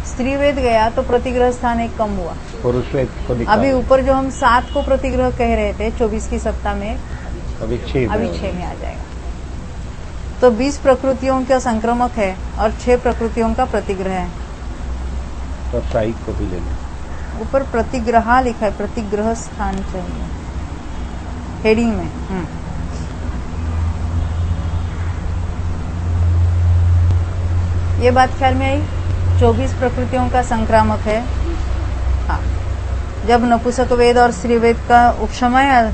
स्त्री वेद गया तो प्रतिग्रह स्थान 1 कम हुआ। पुरुष वेद को निकाल। अभी ऊपर जो हम 7 को प्रतिग्रह कह रहे थे 24 की सत्ता में, अभी 6 में आ जाएगा। तो 20 प्रकृतियों का संक्रमक है और 6 प्रकृतियों का प्रतिग्रह है। तो साइक को भी लेना। ऊपर प्रतिग्रह लिखा है, प्रतिग्रह स्थान चाहिए हेडिंग में। ये बात ख्याल में आई। 24 प्रकृतियों का संक्रामक है। हाँ, जब नपुंसक वेद और स्त्री वेद का उपशमय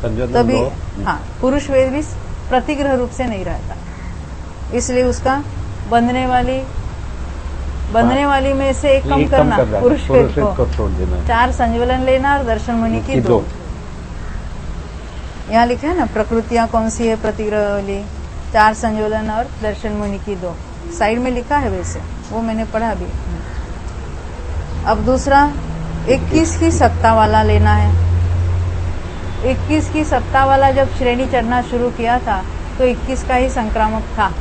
तभी हाँ पुरुष वेद भी प्रतिग्रह रूप से नहीं रहता, इसलिए उसका बंधने वाली में से 1 कम करना, पुरुष वेद को छोड़ देना। 4 संज्वलन लेना और दर्शन मुनि की 2। यहाँ लिखा है ना प्रकृतियां कौन सी है प्रतिग्रह वाली? 4 संज्वलन और दर्शन मुनि की 2। साइड में लिखा है, वैसे वो मैंने पढ़ा भी। अब दूसरा 21 की सत्ता वाला लेना है। 21 की सत्ता वाला जब श्रेणी चढ़ना शुरू किया था तो 21 का ही संक्रामक था।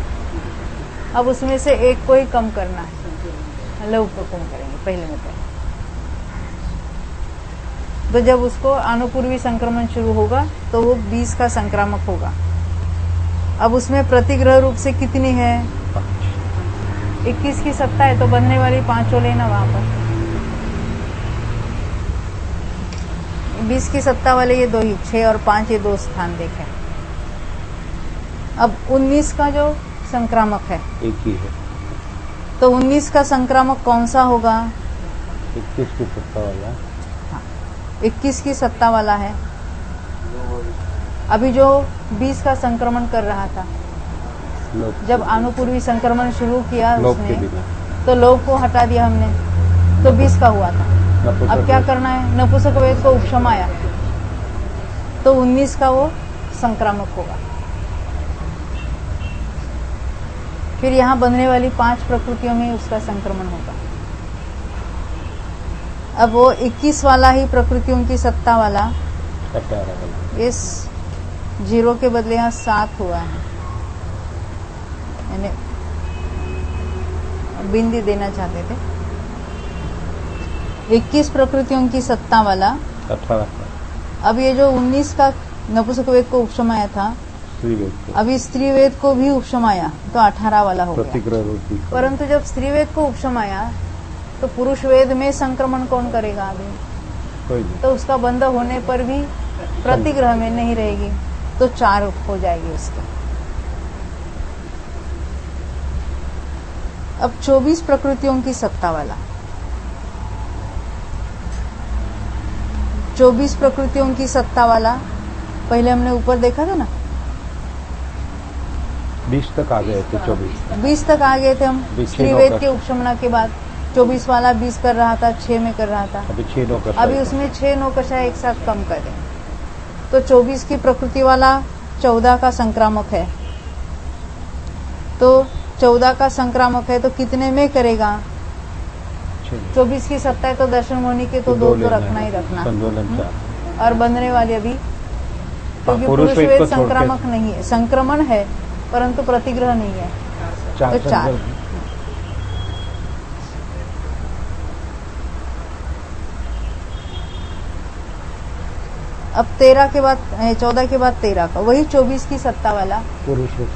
अब उसमें से 1 को ही कम करना है। लव को कम करेंगे पहले में। तो जब उसको अनुपूर्वी संक्रमण शुरू होगा तो वो 20 का संक्रामक होगा। अब उसमें प्रतिग्रह रूप से कितनी है? 21 की सत्ता है तो बनने वाली 5 लेना वहां पर। 20 की सत्ता वाले ये 2 ही, 6 और 5 ये 2 स्थान देखे। अब 19 का जो संक्रामक है 1 ही है, तो 19 का संक्रामक कौन सा होगा? 21 की सत्ता वाला। हाँ, 21 की सत्ता वाला है। अभी जो 20 का संक्रमण कर रहा था, जब अनुपूर्वी संक्रमण शुरू किया उसने, तो लोभ को हटा दिया हमने, तो 20 का हुआ था। अब क्या करना है? नपुंसक वेद को उपशमाया तो 19 का वो संक्रामक होगा। फिर यहाँ बनने वाली 5 प्रकृतियों में उसका संक्रमण होगा। अब वो 21 वाला ही प्रकृतियों की सत्ता वाला, इस 0 के बदले यहाँ 7 हुआ है, यानी बिंदी देना चाहते थे। 21 प्रकृतियों की सत्ता वाला 18। अब ये जो 19 का नपुंसक वेद को उपशमाया था, अभी स्त्री वेद को भी उपशमाया तो 18 वाला हो गया। परंतु जब स्त्री वेद को उपशमाया तो पुरुष वेद में संक्रमण कौन करेगा? अभी कोई नहीं। तो उसका बंध होने पर भी प्रतिग्रह में नहीं रहेगी, तो 4 हो जाएगी उसकी। अब 24 प्रकृतियों की सत्ता वाला, 24 प्रकृतियों की सत्ता वाला पहले हमने ऊपर देखा था ना, 20 तक आ गए थे। 20 तक आ गए थे हम स्त्री वेद के उपशमना के बाद। 24 वाला 20 कर रहा था, 6 में कर रहा था। अभी 6 9 अभी उसमें 6 9 कषाय एक साथ कम कर दें, तो 24 की प्रकृति वाला 14 का संक्रामक है। तो 14 का संक्रामक है तो कितने में करेगा? 24 की सत्ता है तो दर्शन मुनि के तो 2 तो रखना ही रखना, और बंधने वाली अभी, क्योंकि पुरुष वेद संक्रामक नहीं है, संक्रमण है परंतु प्रतिग्रह नहीं है, तो 4। अब 13 के बाद 14 के बाद 13 का, वही 24 की सत्ता वाला। पुरुष वेद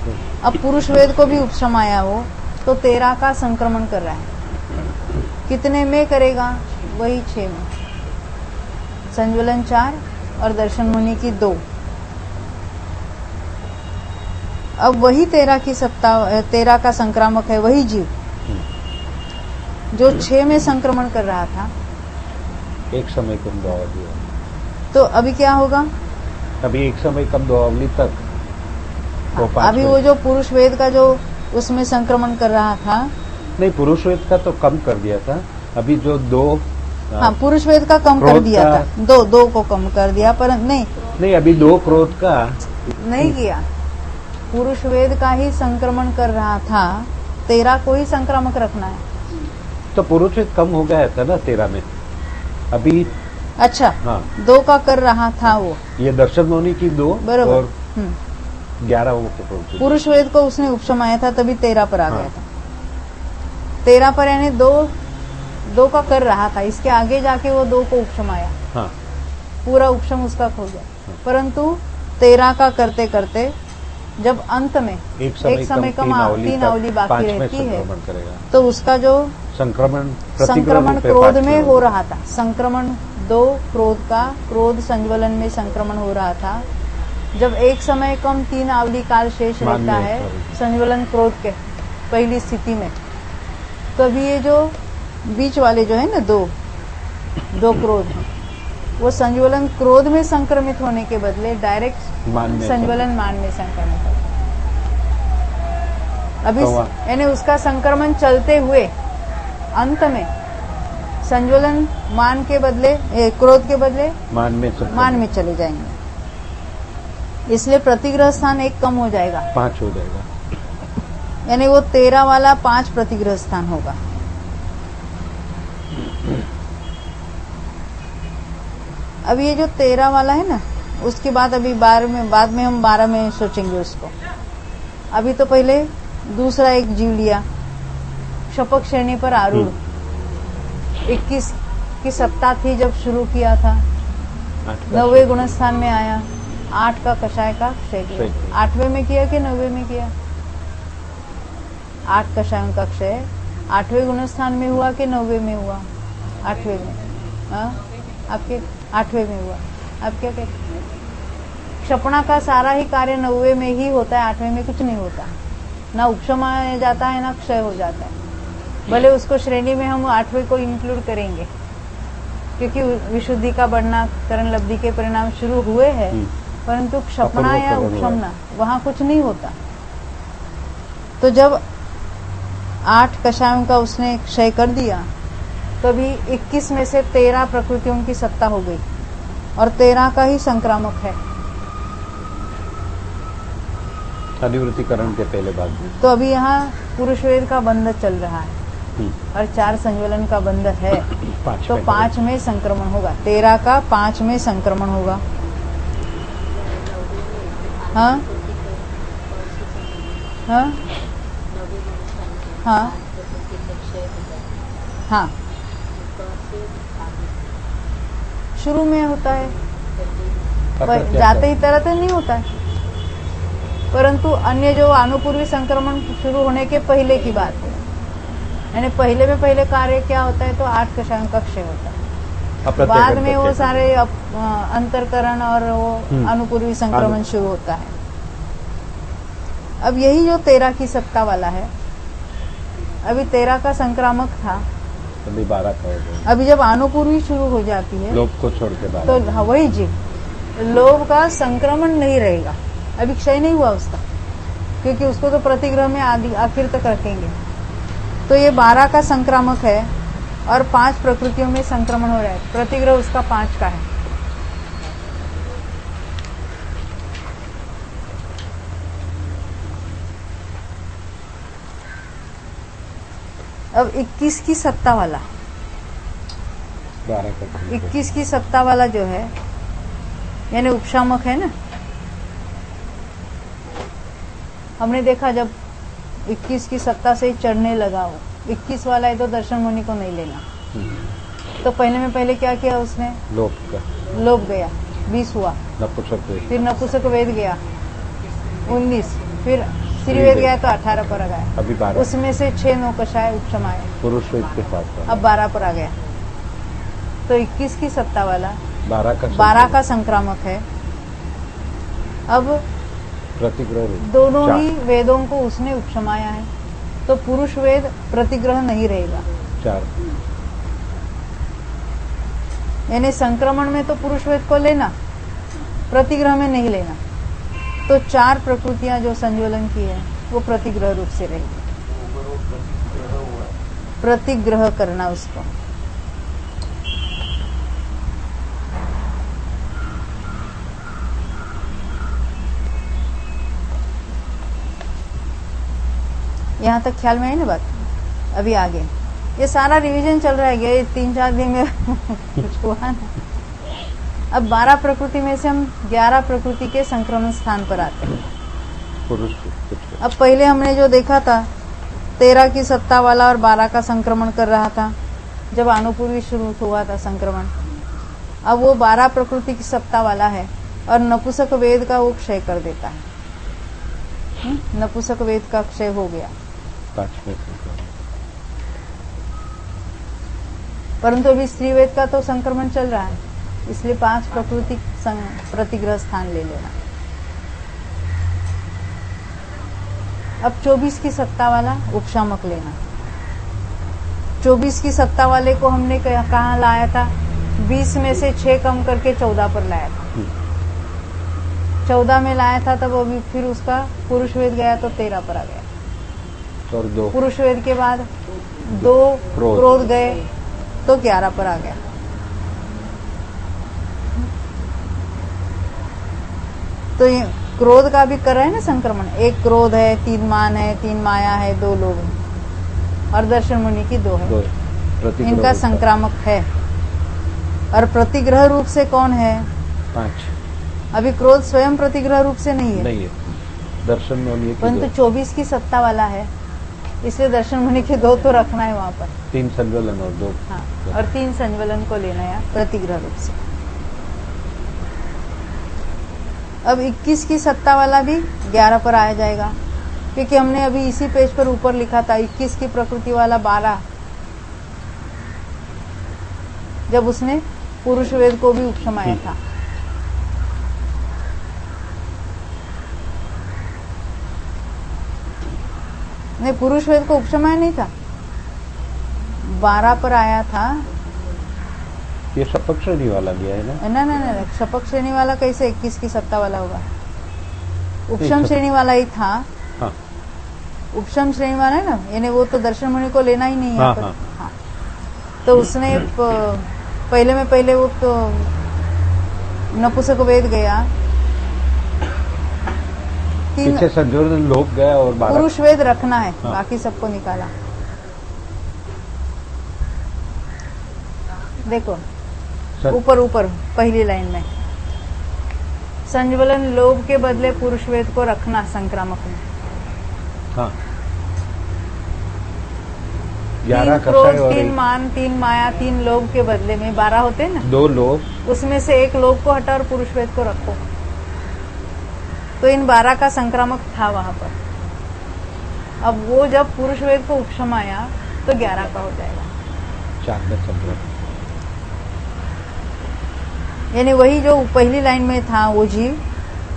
अब पुरुष वेद को भी उपशम आया वो, तो 13 का संक्रमण कर रहा है। कितने में करेगा? वही 6 में। संज्वलन 4 और दर्शन मुनि की 2। अब वही 13 की सत्ता, 13 का संक्रामक है वही जीव जो 6 में संक्रमण कर रहा था। एक समय कम दो अवधि। तो अभी क्या होगा? अभी एक समय कम दो अवधि तक वो अभी वो जो पुरुष वेद का जो उसमें संक्रमण कर रहा था, नहीं, पुरुष वेद का तो कम कर दिया था। अभी जो 2 हाँ पुरुष वेद का कम कर क्रोध दिया का- था, 2 को कम कर दिया, पर नहीं अभी 2 क्रोध का नहीं किया। पुरुष वेद का ही संक्रमण कर रहा था, 13 को ही संक्रामक रखना है। तो पुरुष वेद कम हो गया था ना 13 में। अभी अच्छा, हाँ 2 का कर रहा था वो, ये दर्शन मुनि की 2 बरोबर। और 11 वो पुरुष। पुरुष वेद को उसने उपशमाया था, तभी 13 पर आ हाँ। गया था। 13 पर यानी 2 का कर रहा था, इसके आगे जाके वो 2 को उपशमाया, हाँ पूरा उपशम उसका खो गया। परंतु 13 का करते करते जब अंत में एक समय कम 3 अवधि बाकी 5 में रहती है, संक्रमण करेगा। तो उसका जो संक्रमण संक्रमण क्रोध में हो रहा था, संक्रमण 2 क्रोध का, क्रोध संज्वलन में संक्रमण हो रहा था। जब एक समय कम 3 अवधि काल शेष मान रहता में, है sorry। संज्वलन क्रोध के पहली स्थिति में, तो अभी ये जो बीच वाले जो है ना 2 क्रोध, वो संज्वलन क्रोध में संक्रमित होने के बदले डायरेक्ट मान में संज्वलन मान में संक्रमित हो। अभी तो वहाँ- यानी उसका संक्रमण चलते हुए अंत में संज्वलन मान के बदले, क्रोध के बदले मान में संक्रमण। मान में चले जाएंगे। इसलिए प्रतिग्रह स्थान 1 कम हो जाएगा, 5 हो जाएगा। यानी वो 13 वाला 5 प्रतिग्रह स्थान होगा। अब ये जो 13 वाला है ना, उसके बाद अभी 12 में, बाद में हम 12 में सोचेंगे उसको। अभी तो पहले दूसरा एक जीव लिया, शपक श्रेणी पर आरूढ़, 21 की सत्ता थी जब शुरू किया था, 90वें गुण स्थान में आया, 8 का कषाय का क्षय किया। 8वें में किया कि 90वें में किया? 8 कषायों का क्षय 8वें गुण स्थान में हुआ कि 90वें में हुआ? 8वें में। हाँ, आपके 8वें में हुआ। आप क्या कहते हैं? क्षपणा का सारा ही कार्य 90वें में ही होता है, 8वें में कुछ नहीं होता। ना उपशम जाता है ना क्षय हो जाता है। भले उसको श्रेणी में हम 8वें को इंक्लूड करेंगे, क्योंकि विशुद्धि का बढ़ना करण लब्धि के परिणाम शुरू हुए हैं, परंतु क्षपणा या उपशमना वहां कुछ नहीं होता। तो जब 8 कषायों का उसने क्षय कर दिया, तो अभी 21 में से 13 प्रकृतियों की सत्ता हो गई और 13 का ही संक्रामक है। अधिवृत्तिकरण के पहले भाग में। तो अभी यहाँ पुरुष वेद का बंध चल रहा है और 4 संज्वलन का बंध है, तो 5 में संक्रमण होगा। 13 का 5 में संक्रमण होगा। हाँ हाँ हाँ हाँ, शुरू में होता है, पर जाते ही तरह नहीं होता है, परंतु अन्य जो अनुपूर्वी संक्रमण शुरू होने के पहले की बात है, यानी पहले में पहले कार्य क्या होता है, तो 8 कषायों का क्षय होता है। बाद में वो सारे अंतरकरण और वो अनुपूर्वी संक्रमण शुरू होता है। अब यही जो 13 की सत्ता वाला है, अभी 13 का संक्रामक था, अभी 12 का हो गया। अभी जब अनुपूर्वी शुरू हो जाती है, लोभ को छोड़ के 12। तो वही जी लोभ का संक्रमण नहीं रहेगा, अभी क्षय नहीं हुआ उसका, क्योंकि उसको तो प्रतिग्रह में आखिर तक रखेंगे। तो ये 12 का संक्रामक है और 5 प्रकृतियों में संक्रमण हो रहा है, प्रतिग्रह उसका 5 का है। अब 21 की सत्ता वाला, 12 का 21 की सत्ता वाला जो है, यानी उपशामक है ना, हमने देखा जब 21 की सत्ता से चढ़ने लगा, वो 21 वाला है तो दर्शन मुनि को नहीं लेना। तो पहले में पहले क्या किया उसने? लोभ का लोभ गया, 20 हुआ, नपुंसक वेद, फिर नपुंसक वेद गया 19, फिर स्त्रीवेद गया तो 18 पर आ गया। अभी 12, उसमें से 6 नौकशाय उपशमाय, पुरुष वेद के साथ अब 12 पर आ गया। तो 21 की सत्ता वाला 12 का संक्रामक है। अब प्रतिग्रह वेद, दोनों 4, ही वेदों को उसने उपशमाया है, तो पुरुष वेद प्रतिग्रह नहीं रहेगा। 4, यानी संक्रमण में तो पुरुष वेद को लेना, प्रतिग्रह में नहीं लेना। तो 4 प्रकृतियां जो संज्वलन की है वो प्रतिग्रह रूप से रहेगी। प्रतिग्रह करना उसको। यहाँ तक ख्याल में आई ना बात? अभी आगे ये सारा रिवीजन चल रहा है, ये 3-4 दिन में कुछ हुआ ना। अब 12 प्रकृति में से हम 11 प्रकृति के संक्रमण स्थान पर आते हैं। पुरुष वेद। अब पहले हमने जो देखा था 13 की सत्ता वाला और 12 का संक्रमण कर रहा था जब अनुपूर्वी शुरू हुआ था संक्रमण। अब वो 12 प्रकृति की सत्ता वाला है और नपुंसक वेद का वो क्षय कर देता है। नपुंसक वेद का क्षय हो गया, 5वें संक्रमण। परंतु अभी स्त्री वेद का तो संक्रमण चल रहा है, इसलिए 5 प्रकृति प्रतिग्रह स्थान ले लेना। अब 24 की सत्ता वाला उपशामक लेना। 24 की सत्ता वाले को हमने कहाँ लाया था? 20 में से 6 कम करके 14 पर लाया था। 14 में लाया था, तब अभी फिर उसका पुरुष वेद गया तो 13 पर आ गया। और 2 पुरुष वेद के बाद 2 क्रोध गए तो 11 पर आ गया। तो ये क्रोध का भी कर रहे हैं ना संक्रमण। 1 क्रोध है, 3 मान है, 3 माया है, 2 लोभ है और दर्शन मुनि की 2 है। इनका संक्रामक है। और प्रतिग्रह रूप से कौन है? 5। अभी क्रोध स्वयं प्रतिग्रह रूप से नहीं है, नहीं है, दर्शन मुनि की परंतु 2, 24 की सत्ता वाला है, इसलिए दर्शन मुनि के 2 तो रखना है वहां पर। 3 संज्वलन और 2। हाँ, और 3 संज्वलन को लेना है प्रतिग्रह रूप से। अब 21 की सत्ता वाला भी 11 पर आया जाएगा, क्योंकि हमने अभी इसी पेज पर ऊपर लिखा था 21 की प्रकृति वाला 12, जब उसने पुरुष वेद को भी उपशमाया था। नहीं, पुरुष वेद को उपशमाया नहीं था, 12 पर आया था। ये शपथ श्रेणी वाला लिया है ना? ना, शपथ श्रेणी वाला कैसे 21 की सत्ता वाला होगा? उपशम श्रेणी वाला ही था। हाँ, उपशम श्रेणी वाला है ना, यानी वो तो दर्शन मुनि को लेना ही नहीं है। हाँ, हाँ। तो उसने पहले में पहले वो तो नपुंसक वेद गया, 3 पीछे संज्वलन लोक गया और 12 पुरुष वेद रखना है। हाँ। बाकी सबको निकाला। देखो ऊपर पहली लाइन में संज्वलन लोभ के बदले पुरुष वेद को रखना संक्रामक में। हाँ, 3 11 क्रोध, कषाय और 3 मान, 3 माया, 3 लोभ के बदले में 12 होते हैं ना, 2 लोभ, उसमें से 1 लोभ को हटा और पुरुष वेद को रखो। तो इन 12 का संक्रामक था वहां पर। अब वो जब पुरुष वेद को उपशमाया तो 11 का हो जाएगा। 4 में संक्रमण। यानी वही जो पहली लाइन में था वो जीव,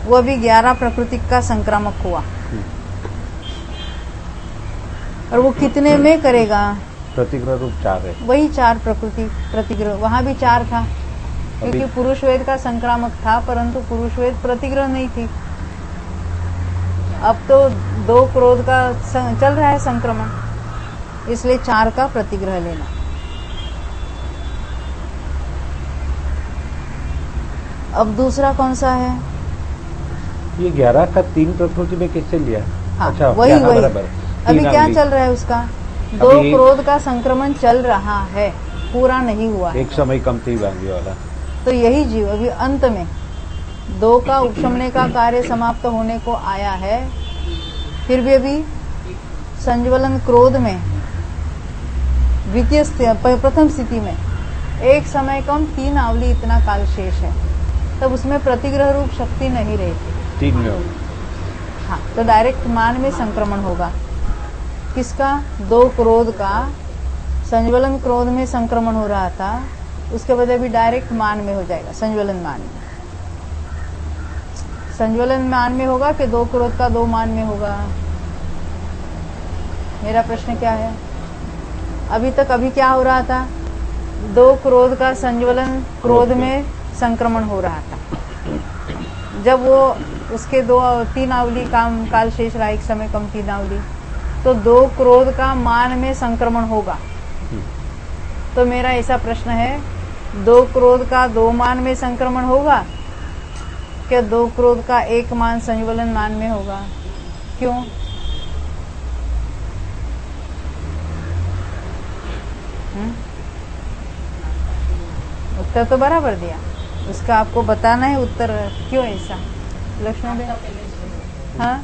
वो अभी 11 प्रकृति का संक्रामक हुआ। और वो कितने में करेगा? प्रतिग्रह रूप 4 है। वही 4 प्रकृति प्रतिग्रह, वहां भी 4 था, क्योंकि पुरुष वेद का संक्रामक था, परंतु पुरुष वेद प्रतिग्रह नहीं थी। अब तो 2 क्रोध का चल रहा है संक्रमण, इसलिए 4 का प्रतिग्रह लेना। अब दूसरा कौन सा है? ये 11 का 3 प्रकृति में किससे लिया? हाँ, अच्छा, वही बराबर। अभी 3 क्या आंगली। चल रहा है उसका? 2 क्रोध का संक्रमण चल रहा है, पूरा नहीं हुआ है। एक समय कम थी वांगी वाला। तो यही जीव अभी अंत में 2 का उपशमने का कार्य समाप्त होने को आया है। फिर भी अभी संज्वलन क्रोध में प्रथम स्थिति में 1 समय कम 3 आवली इतना काल शेष है। तब उसमें प्रतिग्रह रूप शक्ति नहीं रहती। 3 में हो। हाँ, तो डायरेक्ट मान में संक्रमण होगा। किसका? 2 क्रोध का संज्वलन क्रोध में संक्रमण हो रहा था, उसके बाद अभी डायरेक्ट मान में हो जाएगा, संज्वलन मान में। संज्वलन मान में होगा कि 2 क्रोध का 2 मान में होगा? मेरा प्रश्न क्या है? अभी क्या हो रहा था? 2 क्रोध का संज्वलन क्रोध में संक्रमण हो रहा था। जब वो उसके 3 आवली काल शेष रहा, एक समय कम 3 आवली, तो 2 क्रोध का मान में संक्रमण होगा। तो मेरा ऐसा प्रश्न है, 2 क्रोध का 2 मान में संक्रमण होगा क्या 2 क्रोध का 1 मान संज्वलन मान में होगा? क्यों? उत्तर तो बराबर दिया, उसका आपको बताना है उत्तर क्यों ऐसा। लक्ष्मण बेन, हाँ,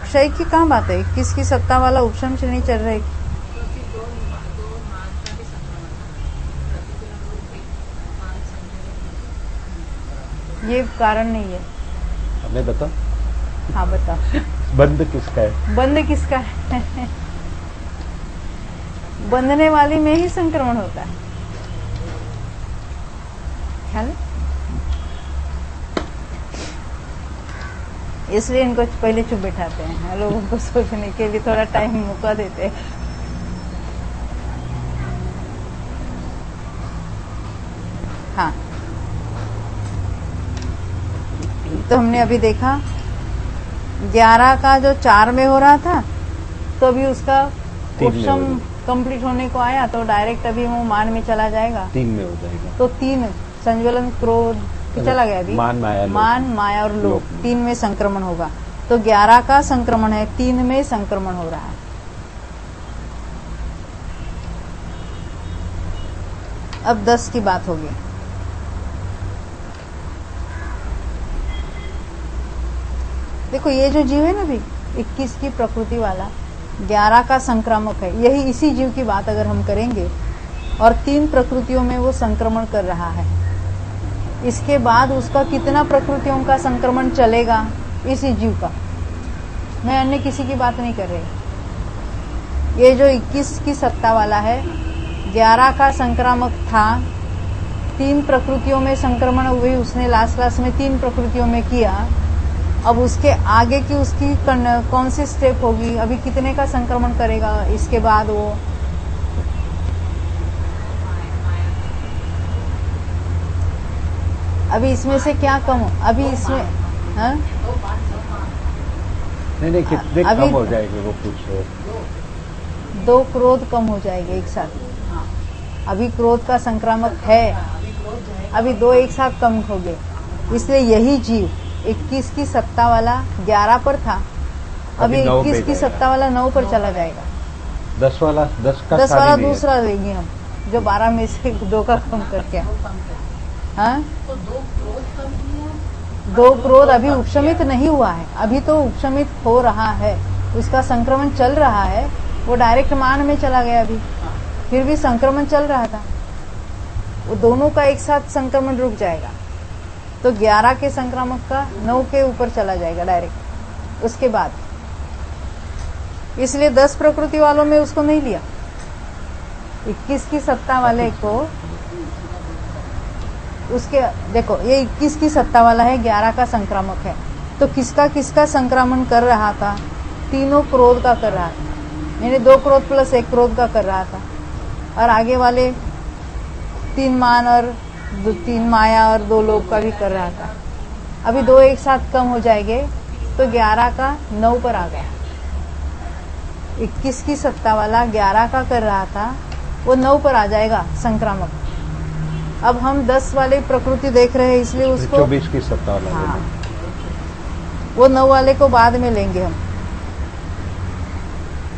क्षय की कहाँ बात है? 21 की सत्ता वाला उपशम से नहीं चल रहा है। ये कारण नहीं है। हमें बताओ। हाँ बताओ। बंद किसका है? बंद किसका है? बंधने वाली में ही संक्रमण होता है। ख्याल है? इसलिए इनको पहले चुप बैठाते हैं, लोगों को सोचने के लिए थोड़ा टाइम मौका देते हैं। हाँ, तो हमने अभी देखा 11 का जो 4 में हो रहा था, तो अभी उसका उपशम कंप्लीट होने को आया, तो डायरेक्ट अभी वो मान में चला जाएगा, 3 में हो जाएगा। तो 3 संज्वलन क्रोध चला गया अभी, मान माया और लोभ 3 में संक्रमण होगा। तो 11 का संक्रमण है, 3 में संक्रमण हो रहा है। अब 10 की बात होगी। देखो ये जो जीव है ना अभी 21 की प्रकृति वाला, 11 का संक्रामक है, यही इसी जीव की बात अगर हम करेंगे, और 3 प्रकृतियों में वो संक्रमण कर रहा है, इसके बाद उसका कितना प्रकृतियों का संक्रमण चलेगा इसी जीव का। मैं अन्य किसी की बात नहीं कर रही। ये जो 21 की सत्ता वाला है, 11 का संक्रामक था, 3 प्रकृतियों में संक्रमण हुई, उसने लास्ट में 3 प्रकृतियों में किया। अब उसके आगे की उसकी कौन सी स्टेप होगी, अभी कितने का संक्रमण करेगा इसके बाद वो? अभी इसमें से क्या कम हो? अभी इसमें हाँ? नहीं कितने कम हो जाएंगे वो पूछो। 2 क्रोध कम हो जाएंगे एक साथ। अभी क्रोध का संक्रामक है, अभी 2 एक साथ कम हो गए, इसलिए यही जीव 21 की सत्ता वाला 11 पर था, अभी 21 की सत्ता वाला 9 पर चला जाएगा। 10 वाला दूसरा लेंगे हम, जो 12 में से 2 का कम करके। हाँ, 2 क्रोध अभी उपशमित नहीं हुआ है, अभी तो उपशमित हो रहा है, उसका संक्रमण चल रहा है, वो डायरेक्ट मान में चला गया, अभी फिर भी संक्रमण चल रहा था, वो दोनों का एक साथ संक्रमण रुक जाएगा, तो 11 के संक्रामक का 9 के ऊपर चला जाएगा डायरेक्ट उसके बाद। इसलिए 10 प्रकृति वालों में उसको नहीं लिया, 21 की सत्ता वाले को उसके, देखो ये 21 की सत्ता वाला है, 11 का संक्रामक है, तो किसका किसका संक्रमण कर रहा था? तीनों क्रोध का कर रहा था, यानी 2 क्रोध प्लस 1 क्रोध का कर रहा था, और आगे वाले 3 मान और 3 माया और 2 लोभ का भी कर रहा था। अभी 2 एक साथ कम हो जाएंगे, तो 11 का 9 पर आ गया। 21 की सत्ता वाला 11 का कर रहा था, वो 9 पर आ जाएगा संक्रामक। अब हम 10 वाले प्रकृति देख रहे हैं, इसलिए उसको 24 की सत्ता वाला। हाँ, वो 9 वाले को बाद में लेंगे हम,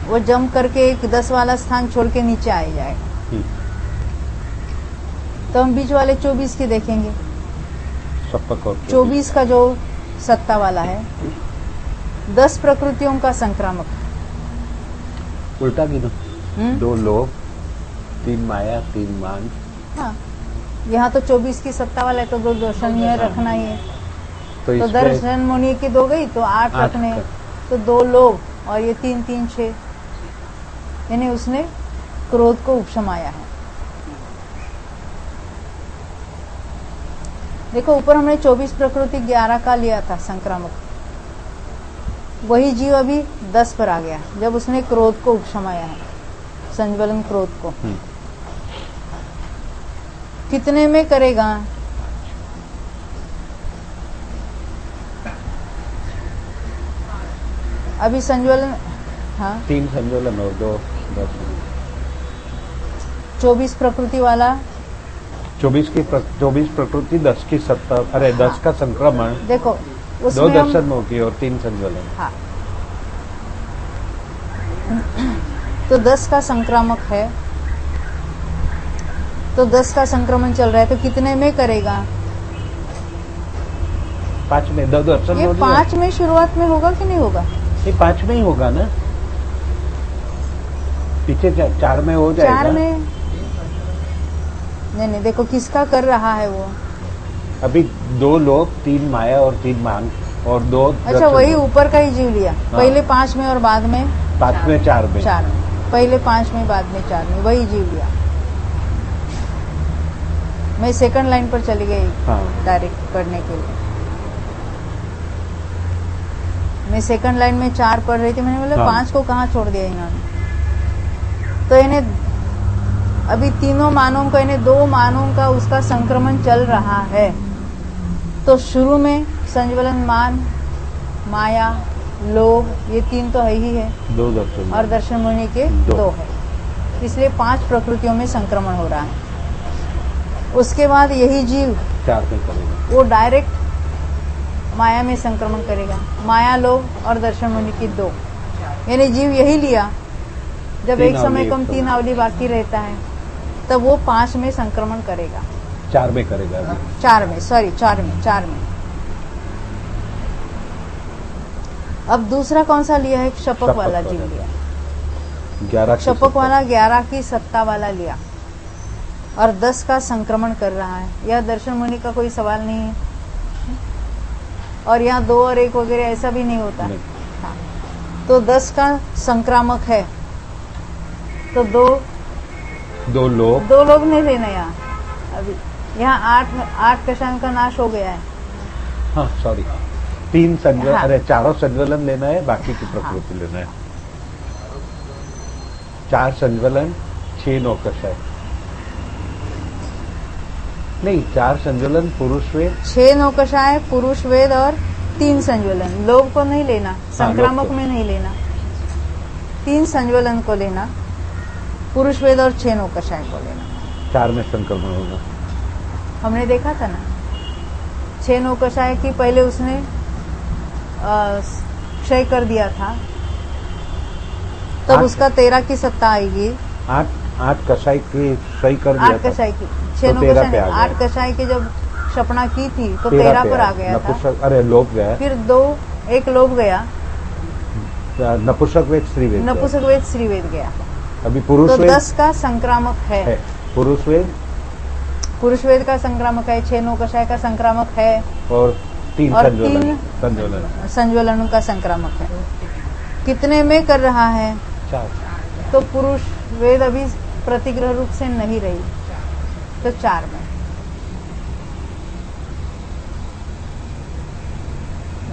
वो जंप करके एक 10 वाला स्थान छोड़ के नीचे आ जाएगा, तो हम बीच वाले 24 की देखेंगे। 24 का जो सत्ता वाला है, 10 प्रकृतियों का संक्रामक, उल्टा गिनो, 2 लोभ, 3 माया, 3 मान। हाँ, यहाँ तो 24 की सत्ता वाला है तो 2 दर्शनीय रखना ही है। तो तो इसमें दर्शन मुनि की 2 गई तो 8 आठ रखने हैं। कर। तो 2 लोभ और ये 3 3 6, यानी उसने क्रोध को उपशमाया है। देखो ऊपर हमने 24 प्रकृति 11 का लिया था संक्रामक, वही जीव अभी 10 पर आ गया जब उसने क्रोध को उपशमाया है, संज्वलन क्रोध को। कितने में करेगा? अभी संज्वलन, हाँ 3 संज्वलन और 2 दर्शन। 24 प्रकृति वाला 24 प्रकृति 10 की सत्ता, अरे 10 का संक्रमण, देखो 2 उसमें हम, दर्शन मुखी और 3 संज्वलन। हाँ तो 10 का संक्रामक है, तो 10 का संक्रमण चल रहा है तो कितने में करेगा? 5 में 2 दर्शन ये हो गया। 5 में शुरुआत में होगा कि नहीं होगा? ये 5 में ही होगा ना, पीछे 4 में हो जाएगा। 4 में नहीं, देखो किसका कर रहा है वो। अभी 2 लोग, 3 माया और 3 मान और 2 अच्छा वही ऊपर का ही जीव लिया, पहले 5 में और बाद में 5 में 4 में। 4 में, पहले 5 में बाद में 4 में, वही जीव लिया। मैं सेकंड लाइन पर चली गई डायरेक्ट पढ़ने के लिए। मैं सेकंड लाइन में 4 पढ़ रही थी, मैंने बोला 5 को कहाँ छोड़ दिया इन्होंने। तो इन्हें अभी तीनों मानों का, इन्हें 2 मानों का उसका संक्रमण चल रहा है। तो शुरू में संज्वलन मान, माया, लोभ, ये 3 तो है ही है, 2 दर्शन और दर्शन मुनि के 2 है, इसलिए 5 प्रकृतियों में संक्रमण हो रहा है। उसके बाद यही जीव 4 में करेगा, वो डायरेक्ट माया में संक्रमण करेगा, माया, लोभ और दर्शन मुनि की 2, यानी जीव यही लिया। जब एक समय कम 3 अवधि बाकी रहता है तब वो 5 में संक्रमण करेगा, 4 में करेगा अभी। 4 में, सॉरी 4 में। अब दूसरा कौन सा लिया है? शपक वाला जीव लिया, 11 की शपक सत्ता। वाला 11 की सत्ता वाला लिया और 10 का संक्रमण कर रहा है। यह दर्शन मुनि का कोई सवाल नहीं है, और यहाँ 2 और 1 वगैरह ऐसा भी नहीं होता। नहीं। हाँ, तो 10 का संक्रामक है, तो 2 लोग नहीं लेना यहाँ। अभी यहाँ 8 कषायों का नाश हो गया है। हाँ सॉरी, 3 संज्वलन, हाँ। अरे 4 संज्वलन लेना है, बाकी की प्रकृति लेना है। 4 संज्वलन, 6 नौकषाय, नहीं 4 संज्वलन पुरुष वेद, 6 नौकषाय पुरुष वेद और 3 संज्वलन। लोभ को नहीं लेना, संक्रामक में नहीं लेना, 3 संज्वलन को लेना, पुरुष वेद और 6 नौकषाय को लेना। 4 में संक्रमण होगा। हमने देखा था ना 6 नौकषाय की पहले उसने क्षय कर दिया था, तब 8 उसका 13 की सत्ता आएगी। 8 कषाय की सही कर दिया 8 था। कषाय की, 6 तो 13 पे आ नौकषाय, गया। 8 कषाय की जब क्षपणा की थी तो 13 13 पे पर आ गया था। नपुंसक, अरे लोभ गया, फिर 1 लोभ गया, नपुंसक वेद स्त्री वेद गया। नपुंसक वेद स्त्री वेद गया। अभी पुरुष तो वेद 10 का संक्रामक है। पुरुष वेद, पुरुष वेद का संक्रामक है, 6 नौकषाय का संक्रामक है, और 3 और संज्वलन संज्वलन का संक्रामक है। कितने में कर रहा है? 4। तो पुरुष वेद अभी प्रतिग्रह रूप से नहीं रही, तो 4 में,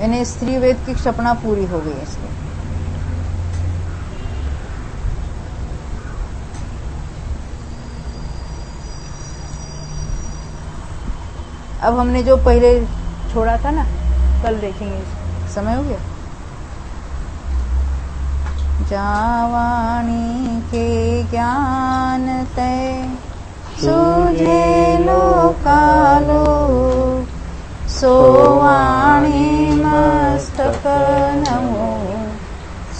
यानी स्त्री वेद की क्षपणा पूरी हो गई इसलिए। अब हमने जो पहले छोड़ा था ना, कल देखेंगे, समय हो गया। जावाणी के ज्ञान तय सूझे लोकालो, सोवाणी मस्तक नमो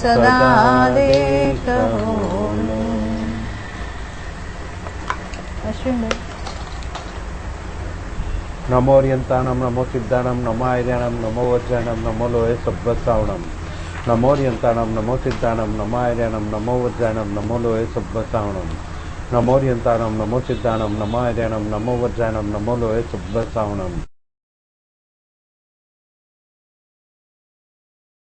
सदा देखो। अश्विन भाई, नमो ओरियंताणम, नमो सिद्धाणम, नमो आर्याणम, नमो वज्राणम, नमो लोहे सब्बसावणम। नमो ओरियंताणम, नमो सिद्धाणम, नमो आर्याणम, नमो वज्राणम, नमो लोहे सब्बसावणम। नमो रियंताणम, नमो सिद्धाणम, नमो हरियाणम, नमो वज्रायणम, नमो लोहे सुब्बसावणम।